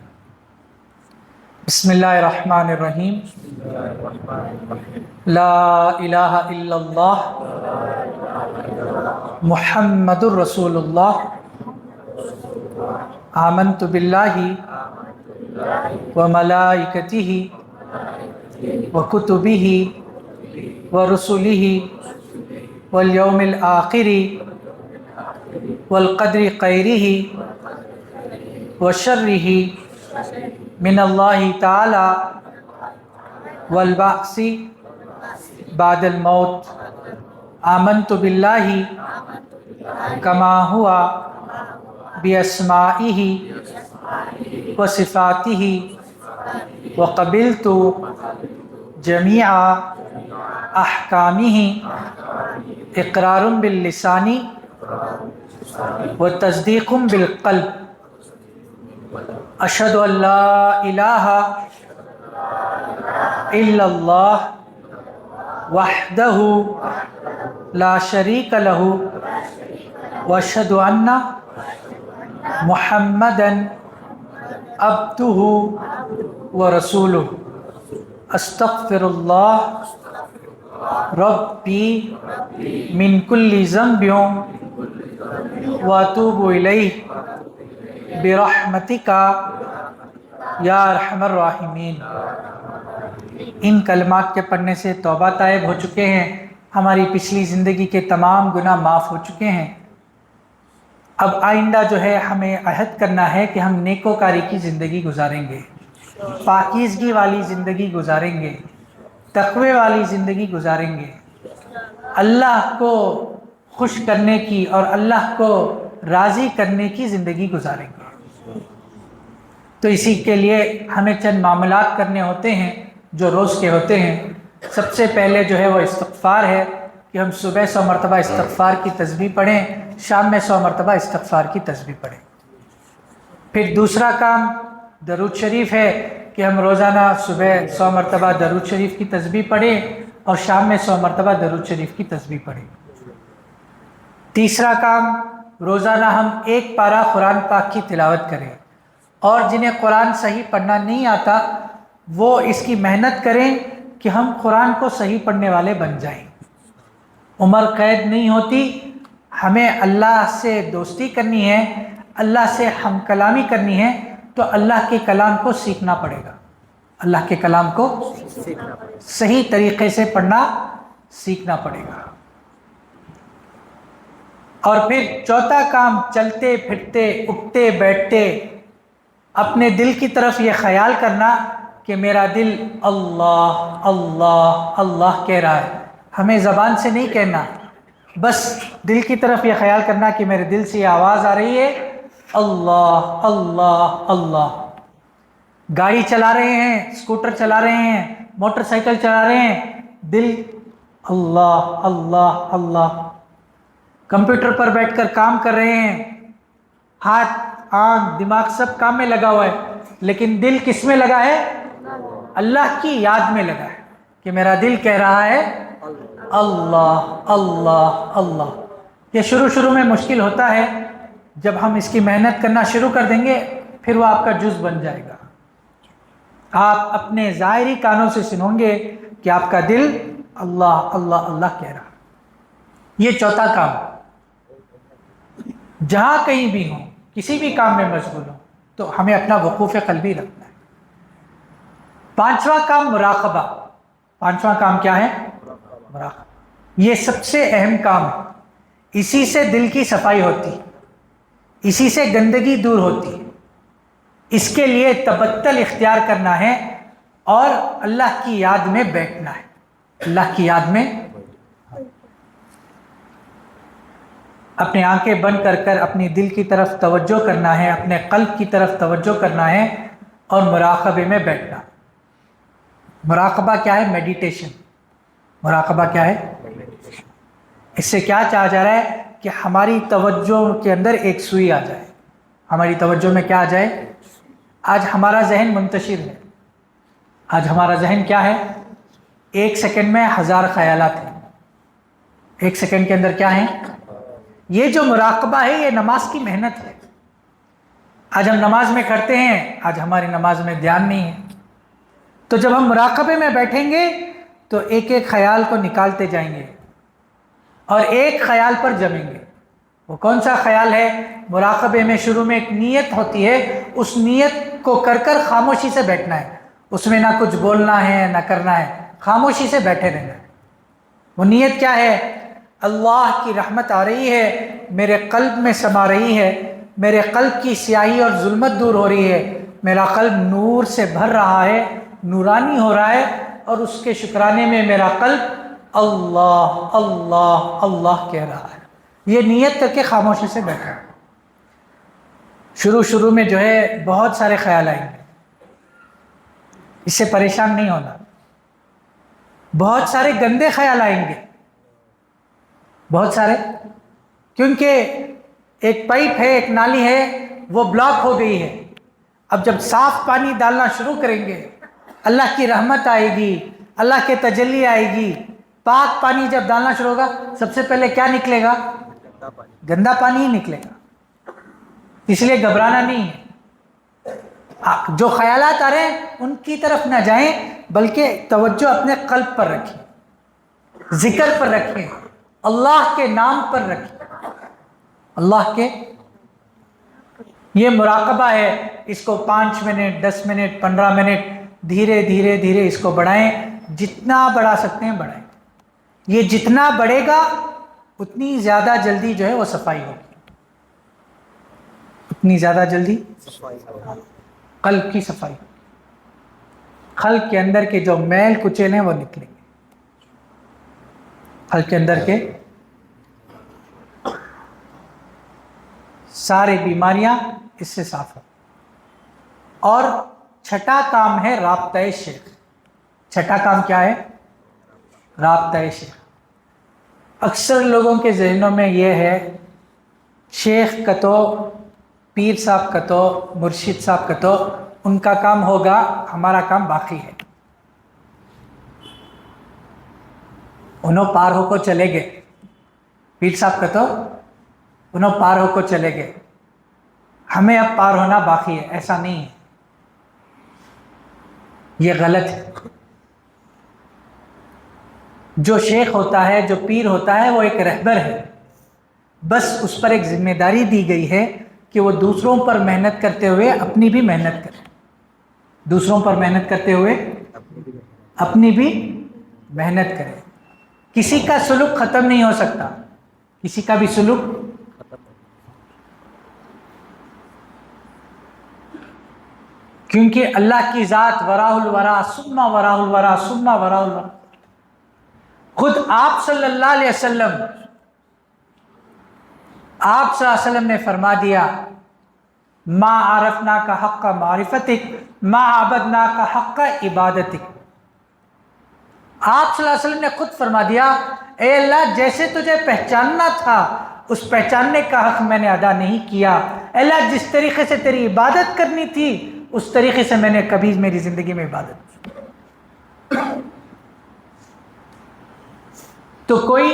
بسم اللہ الرحمن الرحیم۔ لا الہ الا اللہ محمد الرسول اللہ، آمنت باللہ وملائکتہ وکتبہ ورسلہ والیوم الآخر والقدر خیرہ وشرہ من اللہ تعالی والبعث بعد الموت، آمنت باللہ کما ہوا باسمائہ وصفاتہ وقبلت جمیع احکامہ اقرار باللسان وتصدیق بالقلب، اشہد ان لا الہ الا اللہ وحدہ لا شریک لہ واشہد ان محمدا عبدہ ورسولہ، استغفر اللہ ربی من کل ذنب واتوب الیہ برحمتک یا ارحم الراحمین۔ ان کلمات کے پڑھنے سے توبہ طائب ہو چکے ہیں، ہماری پچھلی زندگی کے تمام گناہ معاف ہو چکے ہیں۔ اب آئندہ جو ہے ہمیں عہد کرنا ہے کہ ہم نیکوکاری کی زندگی گزاریں گے، پاکیزگی والی زندگی گزاریں گے، تقوی والی زندگی گزاریں گے، اللہ کو خوش کرنے کی اور اللہ کو راضی کرنے کی زندگی گزاریں گے۔ تو اسی کے لیے ہمیں چند معاملات کرنے ہوتے ہیں جو روز کے ہوتے ہیں۔ سب سے پہلے جو ہے وہ استغفار ہے کہ ہم صبح 100 مرتبہ استغفار کی تسبیح پڑھیں، شام میں 100 مرتبہ استغفار کی تسبیح پڑھیں۔ پھر دوسرا کام درود شریف ہے کہ ہم روزانہ صبح 100 مرتبہ درود شریف کی تسبیح پڑھیں اور شام میں 100 مرتبہ درود شریف کی تسبیح پڑھیں۔ تیسرا کام روزانہ ہم ایک پارہ قرآن پاک کی تلاوت کریں، اور جنہیں قرآن صحیح پڑھنا نہیں آتا وہ اس کی محنت کریں کہ ہم قرآن کو صحیح پڑھنے والے بن جائیں۔ عمر قید نہیں ہوتی، ہمیں اللہ سے دوستی کرنی ہے، اللہ سے ہم کلامی کرنی ہے، تو اللہ کے کلام کو سیکھنا پڑے گا، اللہ کے کلام کو صحیح طریقے سے پڑھنا سیکھنا پڑے گا۔ اور پھر چوتھا کام، چلتے پھرتے اٹھتے بیٹھتے اپنے دل کی طرف یہ خیال کرنا کہ میرا دل اللہ اللہ اللہ کہہ رہا ہے. ہمیں زبان سے نہیں کہنا، بس دل کی طرف یہ خیال کرنا کہ میرے دل سے یہ آواز آ رہی ہے اللہ اللہ اللہ. گاڑی چلا رہے ہیں، اسکوٹر چلا رہے ہیں، موٹر سائیکل چلا رہے ہیں، دل اللہ اللہ اللہ. کمپیوٹر پر بیٹھ کر کام کر رہے ہیں، ہاتھ آنکھ دماغ سب کام میں لگا ہوا ہے، لیکن دل کس میں لگا ہے؟ اللہ کی یاد میں لگا ہے کہ میرا دل کہہ رہا ہے اللہ اللہ اللہ. یہ شروع میں مشکل ہوتا ہے، جب ہم اس کی محنت کرنا شروع کر دیں گے پھر وہ آپ کا جز بن جائے گا. آپ اپنے ظاہری کانوں سے سنیں گے کہ آپ کا دل اللہ اللہ اللہ کہہ رہا. یہ چوتھا کام، جہاں کہیں بھی ہوں، کسی بھی کام میں مشغول ہوں تو ہمیں اپنا وقوف قلبی رکھنا ہے. پانچواں کام مراقبہ. پانچواں کام کیا ہے؟ مراقبہ. یہ سب سے اہم کام ہے. اسی سے دل کی صفائی ہوتی، اسی سے گندگی دور ہوتی. اس کے لیے تبتل اختیار کرنا ہے اور اللہ کی یاد میں بیٹھنا ہے. اللہ کی یاد میں اپنی آنکھیں بند کر کر اپنی دل کی طرف توجہ کرنا ہے، اپنے قلب کی طرف توجہ کرنا ہے اور مراقبے میں بیٹھنا. مراقبہ کیا ہے؟ میڈیٹیشن. مراقبہ کیا ہے؟ اس سے کیا چاہا جا رہا ہے کہ ہماری توجہ کے اندر ایک سوئی آ جائے. ہماری توجہ میں کیا آ جائے؟ آج ہمارا ذہن منتشر ہے. آج ہمارا ذہن کیا ہے؟ ایک سیکنڈ میں 1000 خیالات ہیں. ایک سیکنڈ کے اندر کیا ہیں؟ یہ جو مراقبہ ہے یہ نماز کی محنت ہے. آج ہم نماز میں کرتے ہیں، آج ہماری نماز میں دھیان نہیں ہے. تو جب ہم مراقبے میں بیٹھیں گے تو ایک ایک خیال کو نکالتے جائیں گے اور ایک خیال پر جمیں گے. وہ کون سا خیال ہے؟ مراقبے میں شروع میں ایک نیت ہوتی ہے، اس نیت کو کر کر خاموشی سے بیٹھنا ہے. اس میں نہ کچھ بولنا ہے نہ کرنا ہے، خاموشی سے بیٹھے رہنا ہے. وہ نیت کیا ہے؟ اللہ کی رحمت آ رہی ہے، میرے قلب میں سما رہی ہے، میرے قلب کی سیاہی اور ظلمت دور ہو رہی ہے، میرا قلب نور سے بھر رہا ہے، نورانی ہو رہا ہے، اور اس کے شکرانے میں میرا قلب اللہ اللہ اللہ کہہ رہا ہے. یہ نیت کر کے خاموشی سے بیٹھا. شروع میں جو ہے بہت سارے خیال آئیں گے، اس سے پریشان نہیں ہونا. بہت سارے گندے خیال آئیں گے، بہت سارے، کیونکہ ایک پائپ ہے، ایک نالی ہے، وہ بلاک ہو گئی ہے. اب جب صاف پانی ڈالنا شروع کریں گے، اللہ کی رحمت آئے گی، اللہ کے تجلی آئے گی. پاک پانی جب ڈالنا شروع ہوگا سب سے پہلے کیا نکلے گا؟ گندا پانی ہی نکلے گا. اس لیے گھبرانا نہیں ہے. جو خیالات آ رہے ہیں ان کی طرف نہ جائیں، بلکہ توجہ اپنے قلب پر رکھیں، ذکر پر رکھیں، اللہ کے نام پر رکھیں. اللہ کے، یہ مراقبہ ہے. اس کو 5 منٹ 10 منٹ 15 منٹ دھیرے دھیرے دھیرے اس کو بڑھائیں. جتنا بڑھا سکتے ہیں بڑھائیں. یہ جتنا بڑھے گا اتنی زیادہ جلدی جو ہے وہ صفائی ہوگی، اتنی زیادہ جلدی قلب کی صفائی. قلب کے اندر کے جو میل کچیل ہیں وہ نکلیں گے. قلب کے اندر کے ساری بیماریاں اس سے صاف ہو. اور چھٹا کام ہے رابطہ شیخ. چھٹا کام کیا ہے؟ رابطہ شیخ. اکثر لوگوں کے ذہنوں میں یہ ہے شیخ کا تو، پیر صاحب کا تو، مرشد صاحب کا تو ان کا کام ہوگا، ہمارا کام باقی ہے. انہوں پار ہو کو چلے گئے. پیر صاحب کا تو انہوں پار ہو کو چلے گئے، ہمیں اب پار ہونا باقی ہے. ایسا نہیں ہے، یہ غلط ہے. جو شیخ ہوتا ہے، جو پیر ہوتا ہے، وہ ایک رہبر ہے. بس اس پر ایک ذمہ داری دی گئی ہے کہ وہ دوسروں پر محنت کرتے ہوئے اپنی بھی محنت کرے. دوسروں پر محنت کرتے ہوئے اپنی بھی محنت کرے. کسی کا سلوک ختم نہیں ہو سکتا، کسی کا بھی سلوک کیونکہ اللہ کی ذات وراء الورا ثم وراء الورا ثم وراء الورا. خود آپ صلی اللہ علیہ وسلم نے فرما دیا ما عرفناک حق معرفتک ما عبدناک حق عبادتک. آپ صلی اللہ علیہ وسلم نے خود فرما دیا اے اللہ جیسے تجھے پہچاننا تھا اس پہچاننے کا حق میں نے ادا نہیں کیا. اے اللہ جس طریقے سے تیری عبادت کرنی تھی اس طریقے سے میں نے کبھی میری زندگی میں عبادت کی. تو کوئی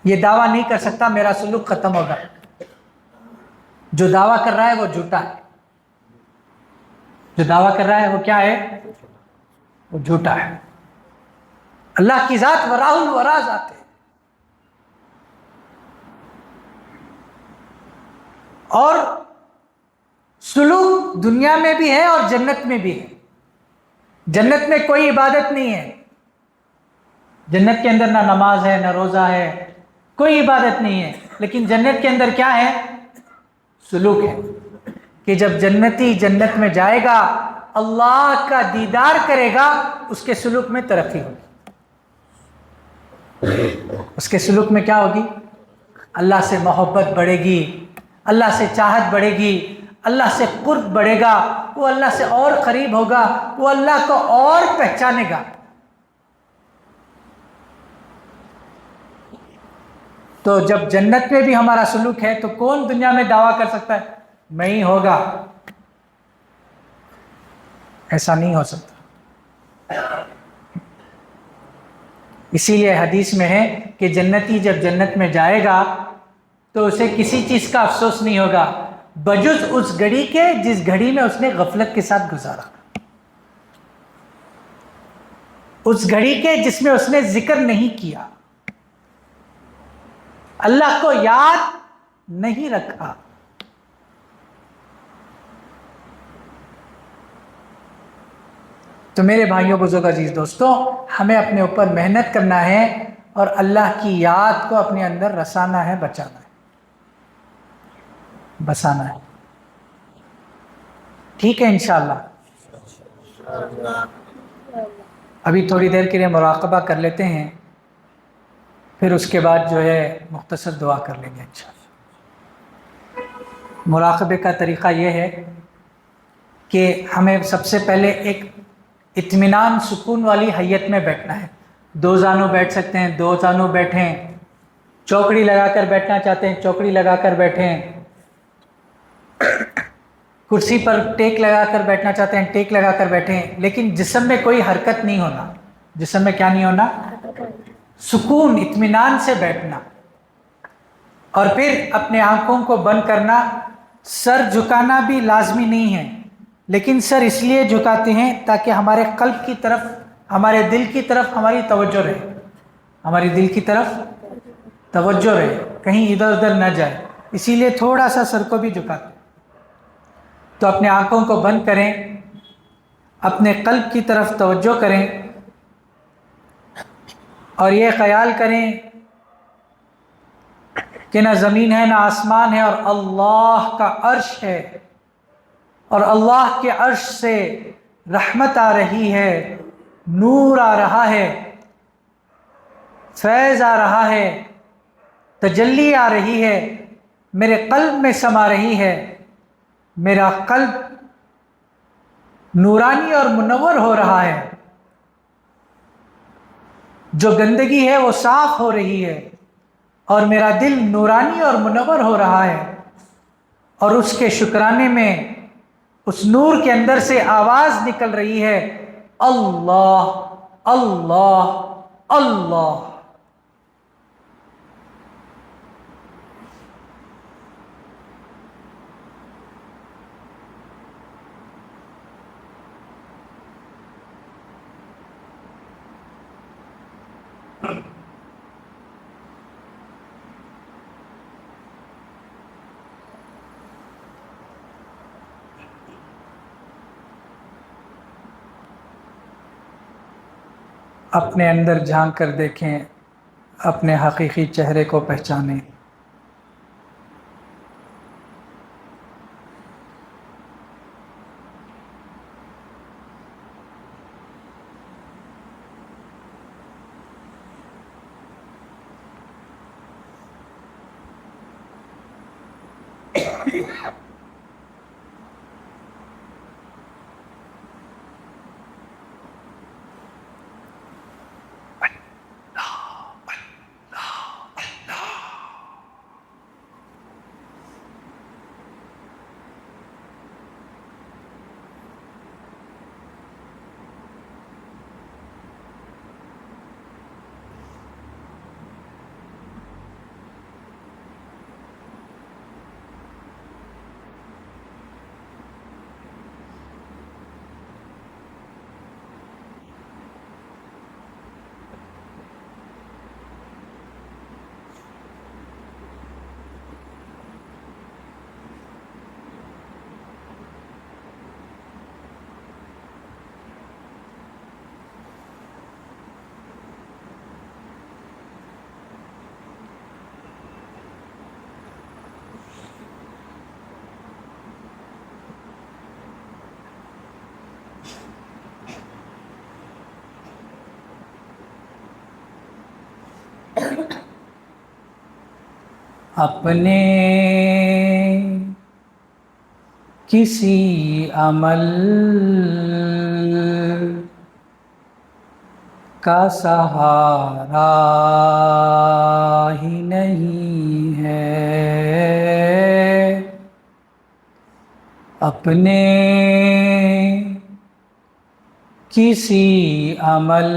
یہ دعویٰ نہیں کر سکتا میرا سلوک ختم ہوگا. جو دعویٰ کر رہا ہے وہ جھوٹا ہے. جو دعویٰ کر رہا ہے وہ کیا ہے؟ وہ جھوٹا ہے. اللہ کی ذات وراء الورا ذات ہے. اور سلوک دنیا میں بھی ہے اور جنت میں بھی ہے. جنت میں کوئی عبادت نہیں ہے. جنت کے اندر نہ نماز ہے نہ روزہ ہے, کوئی عبادت نہیں ہے. لیکن جنت کے اندر کیا ہے؟ سلوک ہے. کہ جب جنتی جنت میں جائے گا اللہ کا دیدار کرے گا اس کے سلوک میں ترقی ہوگی. اس کے سلوک میں کیا ہوگی؟ اللہ سے محبت بڑھے گی, اللہ سے چاہت بڑھے گی, اللہ سے قرب بڑھے گا, وہ اللہ سے اور قریب ہوگا, وہ اللہ کو اور پہچانے گا. تو جب جنت میں بھی ہمارا سلوک ہے تو کون دنیا میں دعویٰ کر سکتا ہے میں ہی ہوگا؟ ایسا نہیں ہو سکتا. اسی لیے حدیث میں ہے کہ جنتی جب جنت میں جائے گا تو اسے کسی چیز کا افسوس نہیں ہوگا بجز اس گھڑی کے جس گھڑی میں اس نے غفلت کے ساتھ گزارا, اس گھڑی کے جس میں اس نے ذکر نہیں کیا, اللہ کو یاد نہیں رکھا. تو میرے بھائیوں بزرگ عزیز دوستوں, ہمیں اپنے اوپر محنت کرنا ہے اور اللہ کی یاد کو اپنے اندر رسانا ہے, بچانا ہے, بسانا ہے. ٹھیک ہے انشاءاللہ. ابھی تھوڑی دیر کے لیے مراقبہ کر لیتے ہیں, پھر اس کے بعد جو ہے مختصر دعا کر لیں گے انشاءاللہ. مراقبے کا طریقہ یہ ہے کہ ہمیں سب سے پہلے ایک اطمینان سکون والی حیت میں بیٹھنا ہے. دو زانوں بیٹھ سکتے ہیں, دو زانوں بیٹھیں. چوکڑی لگا کر بیٹھنا چاہتے ہیں چوکڑی لگا کر بیٹھیں. کرسی پر ٹیک لگا کر بیٹھنا چاہتے ہیں ٹیک لگا کر بیٹھیں. لیکن جسم میں کوئی حرکت نہیں ہونا. جسم میں کیا نہیں ہونا؟ سکون, اطمینان سے بیٹھنا. اور پھر اپنے آنکھوں کو بند کرنا. سر جھکانا بھی لازمی نہیں ہے, لیکن سر اس لیے جھکاتے ہیں تاکہ ہمارے قلب کی طرف, ہمارے دل کی طرف ہماری توجہ رہے. ہماری دل کی طرف توجہ رہے, کہیں ادھر ادھر نہ جائے. اسی لیے تھوڑا سا سر کو بھی جھکاتے. تو اپنے آنکھوں کو بند کریں, اپنے قلب کی طرف توجہ کریں اور یہ خیال کریں کہ نہ زمین ہے نہ آسمان ہے اور اللہ کا عرش ہے, اور اللہ کے عرش سے رحمت آ رہی ہے, نور آ رہا ہے, فیض آ رہا ہے, تجلی آ رہی ہے, میرے قلب میں سما رہی ہے. میرا قلب نورانی اور منور ہو رہا ہے. جو گندگی ہے وہ صاف ہو رہی ہے اور میرا دل نورانی اور منور ہو رہا ہے. اور اس کے شکرانے میں اس نور کے اندر سے آواز نکل رہی ہے, اللہ اللہ اللہ. اپنے اندر جھانک کر دیکھیں, اپنے حقیقی چہرے کو پہچانیں. اپنے کسی عمل کا سہارا ہی نہیں ہے، اپنے کسی عمل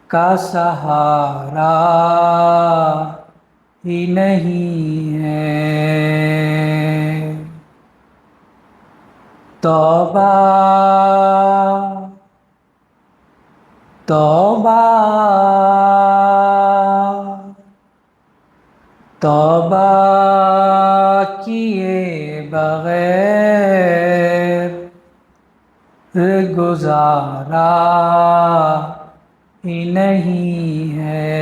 کا سہارا ہی نہیں ہے۔ توبہ توبہ توبہ کیے بغیر گزارا ہی نہیں ہے،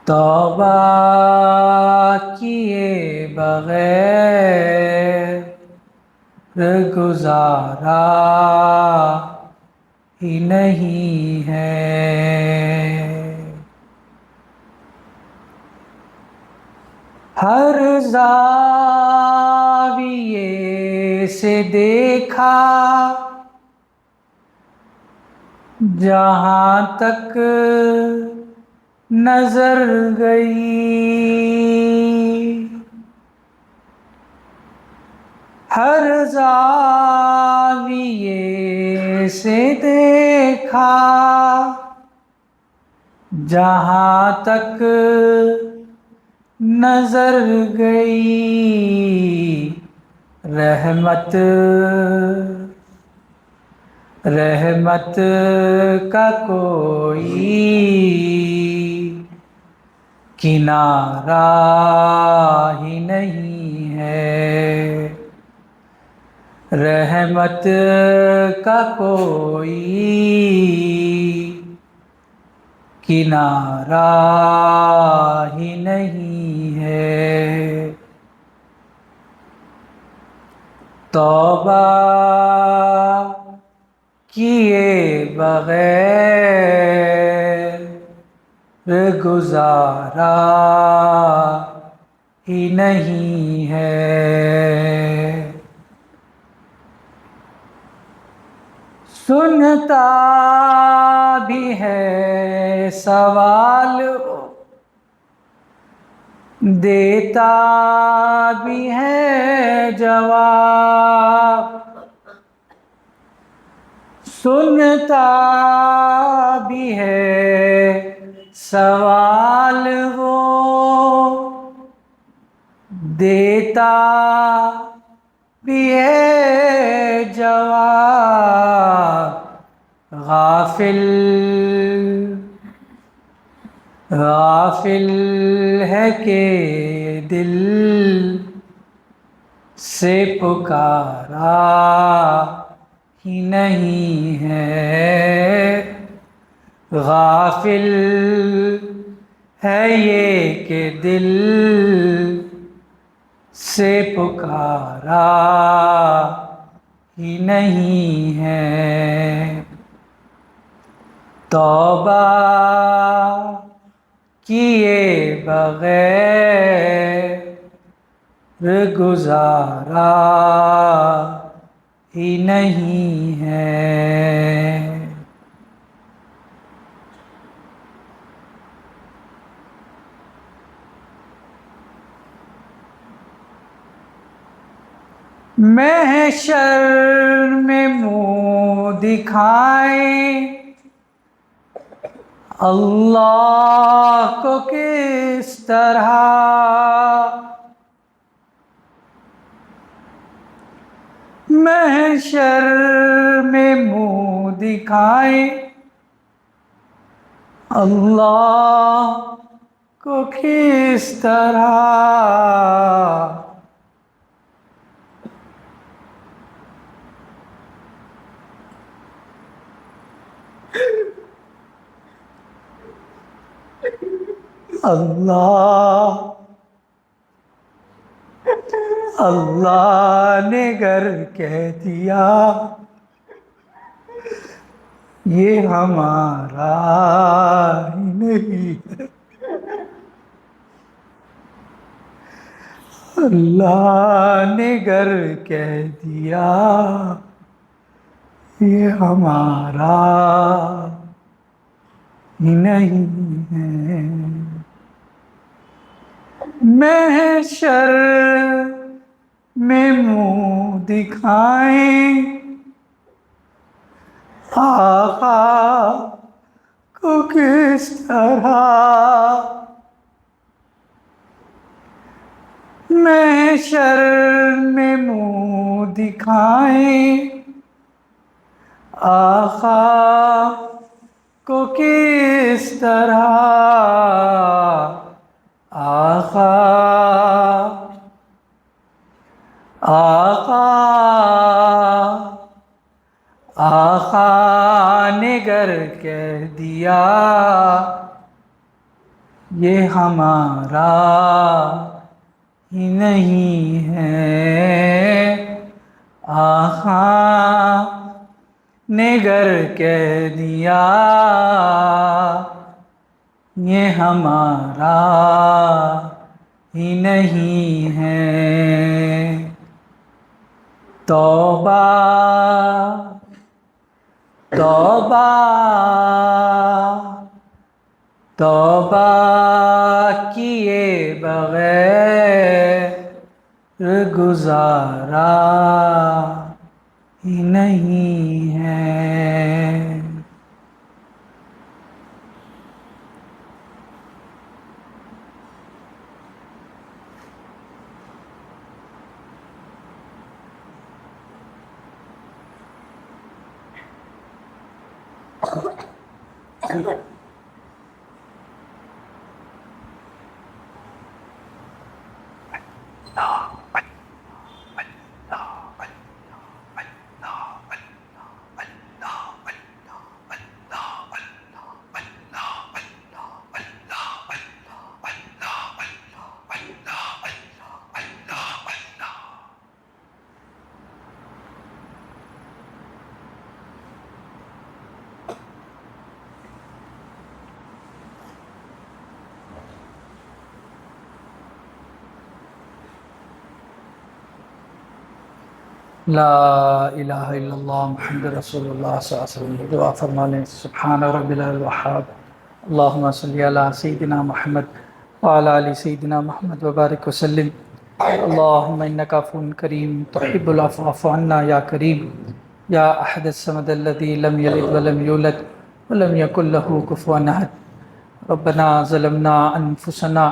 توبہ کیے بغیر گزارا ہی نہیں ہے۔ ہر زاویے سے دیکھا جہاں تک نظر گئی، ہر زاویے سے دیکھا جہاں تک نظر گئی، رحمت رحمت کا کوئی کنارہ ہی نہیں ہے، رحمت کا کوئی کنارہ ہی نہیں ہے۔ توبہ کیے بغیر گزارا ہی نہیں ہے۔ سنتا بھی ہے سوال، دیتا بھی ہے جواب، سنتا بھی ہے سوال وہ، دیتا بھی ہے جواب، غافل غافل ہے کہ دل سے پکارا ہی نہیں ہے، غافل ہے یہ کہ دل سے پکارا ہی نہیں ہے۔ توبہ کیے بغیر گزارا ہی نہیں ہے۔ محشر میں منہ دکھائیں اللہ کو کس طرح، محشر میں منہ دکھائیں اللہ کو کس طرح، اللہ نے گر کہہ دیا یہ ہمارا ہی نہیں ہے، اللہ نے گر کہہ دیا یہ ہمارا ہی نہیں ہے۔ محشر میں منہ دکھائیں آقا کو کس طرح، محشر میں منہ دکھائیں آقا کو کس طرح، آقا آقا آقا نے گر کہہ دیا یہ ہمارا ہی نہیں ہے، آقا نے گر کہہ دیا یہ ہمارا ہی نہیں ہے۔ توبہ توبہ توبہ کیے بغیر گزارا ہی نہیں ہے۔ لا الہ الا اللہ محمد رسول اللہ صلی اللہ علیہ وسلم۔ دعا فرما لیں۔ سبحان رب الوہاب، اللہم صلی علی سیدنا محمد وعلی آل سیدنا محمد وبارک وسلم۔ اللہم انک عفو کریم تحب العفو فاعف عنا یا کریم، یا احد الصمد الذی لم یلد ولم یولد ولم یکن لہ کفوا احد۔ ربنا ظلمنا انفسنا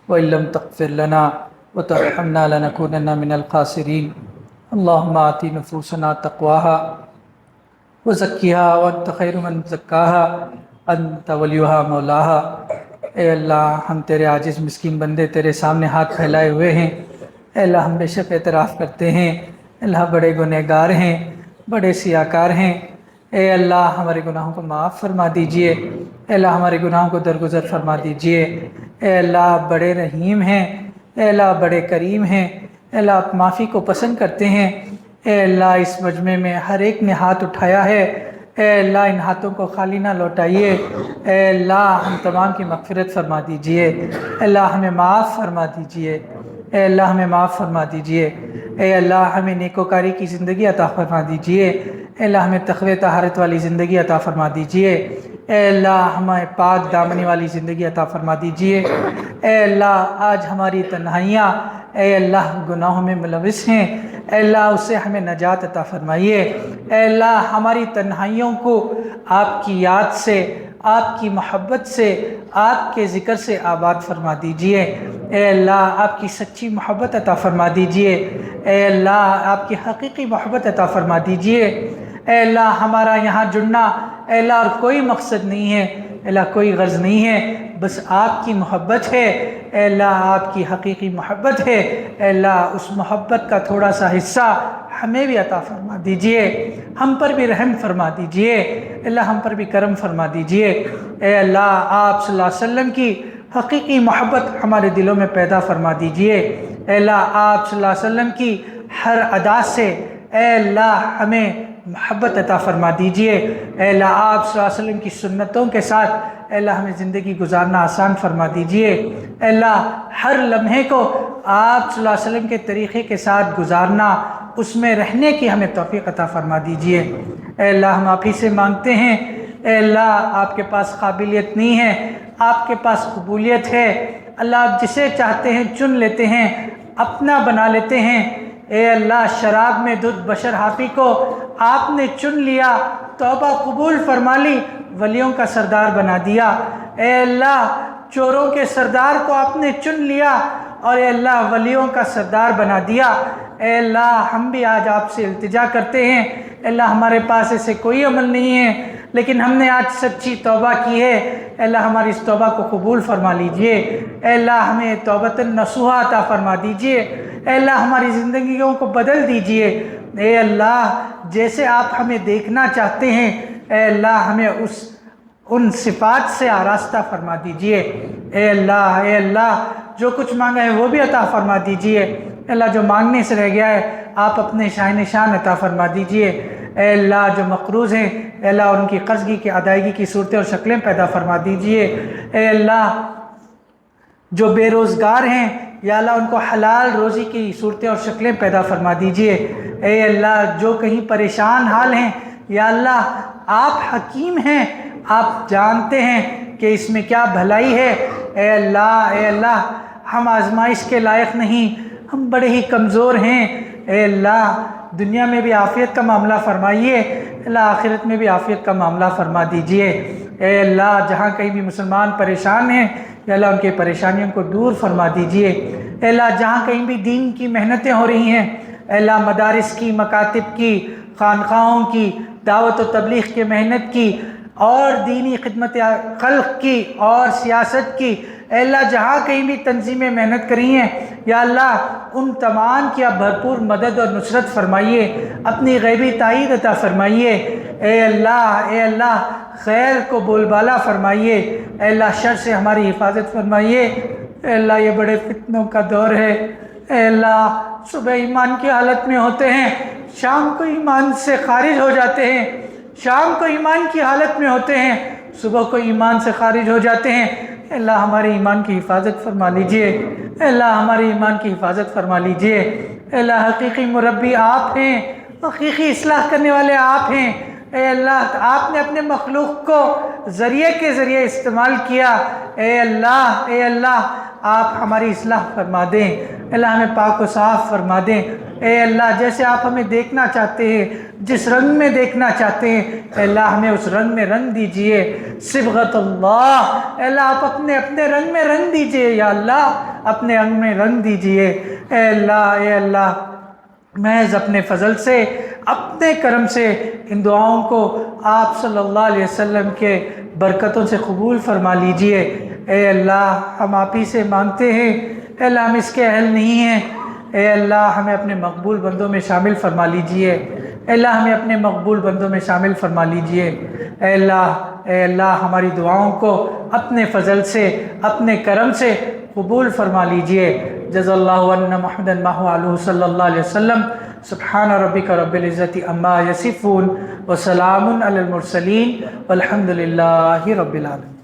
وان لم تغفر لنا وترحمنا لنکونن من الخاسرین۔ اللہم آتی نفوسنا تقواها وزکیها وانت خیر من زکاها انت ولیها مولاها۔ اے اللہ، ہم تیرے عاجز مسکین بندے تیرے سامنے ہاتھ پھیلائے ہوئے ہیں۔ اے اللہ، ہم بے شک اعتراف کرتے ہیں اللہ بڑے گنہگار ہیں، بڑے سیاکار ہیں۔ اے اللہ، ہمارے گناہوں کو معاف فرما دیجئے، اے اللہ ہمارے گناہوں کو درگزر فرما دیجئے۔ اے اللہ، بڑے رحیم ہیں، اے اللہ بڑے کریم ہیں، اے اللہ آپ معافی کو پسند کرتے ہیں۔ اے اللہ، اس مجمع میں ہر ایک نے ہاتھ اٹھایا ہے، اے اللہ ان ہاتھوں کو خالی نہ لوٹائیے، اے اللہ ہم تمام کی مغفرت فرما دیجئے، اے اللہ ہمیں معاف فرما دیجئے، اے اللہ ہمیں معاف فرما دیجئے، اے اللہ ہمیں نیکوکاری کی زندگی عطا فرما دیجئے، اے اللہ ہمیں تقوی طہارت والی زندگی عطا فرما دیجئے، اے اللہ ہمیں پاک دامنی والی زندگی عطا فرما دیجئے، اے اللہ آج ہماری تنہائیاں اے اللہ گناہوں میں ملوث ہیں، اے اللہ اس سے ہمیں نجات عطا فرمائیے، اے اللہ ہماری تنہائیوں کو آپ کی یاد سے، آپ کی محبت سے، آپ کے ذکر سے آباد فرما دیجئے، اے اللہ آپ کی سچی محبت عطا فرما دیجئے، اے اللہ آپ کی حقیقی محبت عطا فرما دیجئے، اے اللہ ہمارا یہاں جڑنا اے اللہ اور کوئی مقصد نہیں ہے، اے اللہ کوئی غرض نہیں ہے، بس آپ کی محبت ہے، اے اللہ آپ کی حقیقی محبت ہے، اے اللہ اس محبت کا تھوڑا سا حصہ ہمیں بھی عطا فرما دیجئے، ہم پر بھی رحم فرما دیجئے، اے اللہ ہم پر بھی کرم فرما دیجئے، اے اللہ آپ صلی اللہ علیہ وسلم کی حقیقی محبت ہمارے دلوں میں پیدا فرما دیجئے، اے اللہ آپ صلی اللہ علیہ وسلم کی ہر ادا سے اے اللہ ہمیں محبت عطا فرما دیجئے، اے اللہ آپ صلی اللہ علیہ وسلم کی سنتوں کے ساتھ اے اللہ ہمیں زندگی گزارنا آسان فرما دیجئے، اے اللہ ہر لمحے کو آپ صلی اللہ علیہ وسلم کے طریقے کے ساتھ گزارنا، اس میں رہنے کی ہمیں توفیق عطا فرما دیجئے، اے اللہ ہم آپ ہی سے مانگتے ہیں، اے اللہ آپ کے پاس قابلیت نہیں ہے، آپ کے پاس قبولیت ہے، اللہ آپ جسے چاہتے ہیں چن لیتے ہیں، اپنا بنا لیتے ہیں، اے اللہ شراب میں دھت بشر حافی کو آپ نے چن لیا، توبہ قبول فرما لی، ولیوں کا سردار بنا دیا، اے اللہ چوروں کے سردار کو آپ نے چن لیا اور اے اللہ ولیوں کا سردار بنا دیا، اے اللہ ہم بھی آج آپ سے التجا کرتے ہیں، اے اللہ ہمارے پاس ایسے کوئی عمل نہیں ہے لیکن ہم نے آج سچی توبہ کی ہے، اے اللہ ہماری اس توبہ کو قبول فرما لیجئے، اے اللہ ہمیں توبۃ نصوحہ عطا فرما دیجئے، اے اللہ ہماری زندگیوں کو بدل دیجئے، اے اللہ جیسے آپ ہمیں دیکھنا چاہتے ہیں اے اللہ ہمیں ان صفات سے آراستہ فرما دیجئے، اے اللہ جو کچھ مانگا ہے وہ بھی عطا فرما دیجئے، اے اللہ جو مانگنے سے رہ گیا ہے آپ اپنے شان شان عطا فرما دیجئے، اے اللہ جو مقروض ہیں اے اللہ ان کی قرضگی کی ادائیگی کی صورتیں اور شکلیں پیدا فرما دیجئے، اے اللہ جو بے روزگار ہیں یا اللہ ان کو حلال روزی کی صورتیں اور شکلیں پیدا فرما دیجئے، اے اللہ جو کہیں پریشان حال ہیں یا اللہ آپ حکیم ہیں، آپ جانتے ہیں کہ اس میں کیا بھلائی ہے، اے اللہ ہم آزمائش کے لائق نہیں، ہم بڑے ہی کمزور ہیں، اے اللہ دنیا میں بھی عافیت کا معاملہ فرمائیے، اللہ آخرت میں بھی عافیت کا معاملہ فرما دیجئے، اے اللہ جہاں کہیں بھی مسلمان پریشان ہیں یا اللہ ان کے پریشانیوں کو دور فرما دیجئے، اے اللہ جہاں کہیں بھی دین کی محنتیں ہو رہی ہیں اے اللہ مدارس کی، مکاتب کی، خانقاہوں کی، دعوت و تبلیغ کی محنت کی اور دینی خدمت خلق کی اور سیاست کی، اے اللہ جہاں کہیں بھی تنظیمیں محنت کری ہیں یا اللہ ان تمام کی آپ بھرپور مدد اور نصرت فرمائیے، اپنی غیبی تائید عطا فرمائیے، اے اللہ خیر کو بول بالا فرمائیے، اے اللہ شر سے ہماری حفاظت فرمائیے، اے اللہ یہ بڑے فتنوں کا دور ہے، اے اللہ صبح ایمان کی حالت میں ہوتے ہیں، شام کو ایمان سے خارج ہو جاتے ہیں، شام کو ایمان کی حالت میں ہوتے ہیں، صبح کو ایمان سے خارج ہو جاتے ہیں، اے اللہ ہمارے ایمان کی حفاظت فرما لیجئے، اے اللہ ہمارے ایمان کی حفاظت فرما لیجئے، اے اللہ حقیقی مربی آپ ہیں، حقیقی اصلاح کرنے والے آپ ہیں، اے اللہ آپ نے اپنے مخلوق کو ذریعے کے ذریعے استعمال کیا، اے اللہ آپ ہماری اصلاح فرما دیں، اے اللہ ہمیں پاک و صاف فرما دیں، اے اللہ جیسے آپ ہمیں دیکھنا چاہتے ہیں، جس رنگ میں دیکھنا چاہتے ہیں اے اللہ ہمیں اس رنگ میں رنگ دیجئے، صبغت اللہ، اے اللہ آپ اپنے رنگ میں رنگ دیجئے، یا اللہ اپنے رنگ میں رنگ دیجئے، اے اللہ محض اپنے فضل سے، اپنے کرم سے ان دعاؤں کو آپ صلی اللہ علیہ وسلم کے برکتوں سے قبول فرما لیجئے، اے اللہ ہم آپ ہی سے مانگتے ہیں، اے اللہ ہم اس کے اہل نہیں ہیں، اے اللہ ہمیں اپنے مقبول بندوں میں شامل فرما لیجئے، اے اللہ ہمیں اپنے مقبول بندوں میں شامل فرما لیجئے، اے اللہ ہماری دعاؤں کو اپنے فضل سے، اپنے کرم سے قبول فرما لیجئے، جزا اللہ عنا محمد ما هو علیہ صلی اللہ علیہ وسلم، سبحان ربک رب العزت عما یصفون وسلام علی المرسلین والحمد للہ رب العالمین.